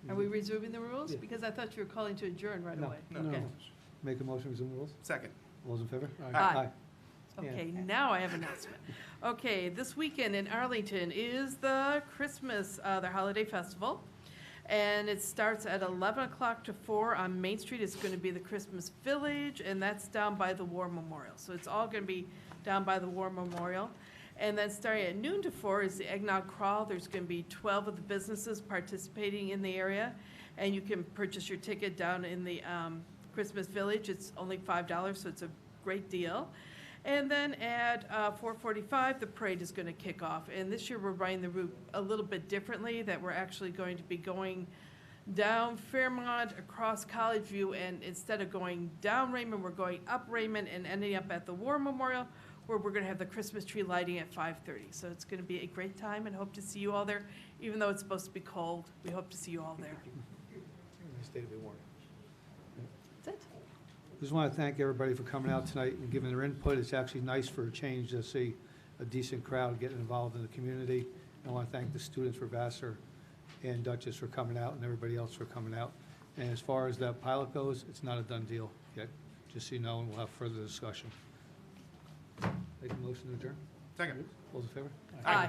Are we resuming the rules? Yeah. Because I thought you were calling to adjourn right No. away. No. Okay. Make a motion to resume the rules? Second. All those in favor? Aye. Okay, now I have an announcement. Okay, this weekend in Arlington is the Christmas, the holiday festival. And it starts at 11 o'clock to 4 on Main Street. It's going to be the Christmas Village, and that's down by the War Memorial. So it's all going to be down by the War Memorial. And then starting at noon to 4 is the Eggnog Crawl. There's going to be 12 of the businesses participating in the area. And you can purchase your ticket down in the Christmas Village. It's only $5, so it's a great deal. And then at 4:45, the parade is going to kick off. And this year, we're running the route a little bit differently, that we're actually going to be going down Fairmont, across College View, and instead of going down Raymond, we're going up Raymond and ending up at the War Memorial, where we're going to have the Christmas tree lighting at 5:30. So it's going to be a great time, and hope to see you all there. Even though it's supposed to be cold, we hope to see you all there. State of the warning. That's it. Just want to thank everybody for coming out tonight and giving their input. It's actually nice for a change to see a decent crowd getting involved in the community. I want to thank the students for Vassar and Dutchess for coming out, and everybody else for coming out. And as far as that pilot goes, it's not a done deal yet, just so you know, and we'll have further discussion. Make a motion to adjourn. Second. All those in favor? Aye.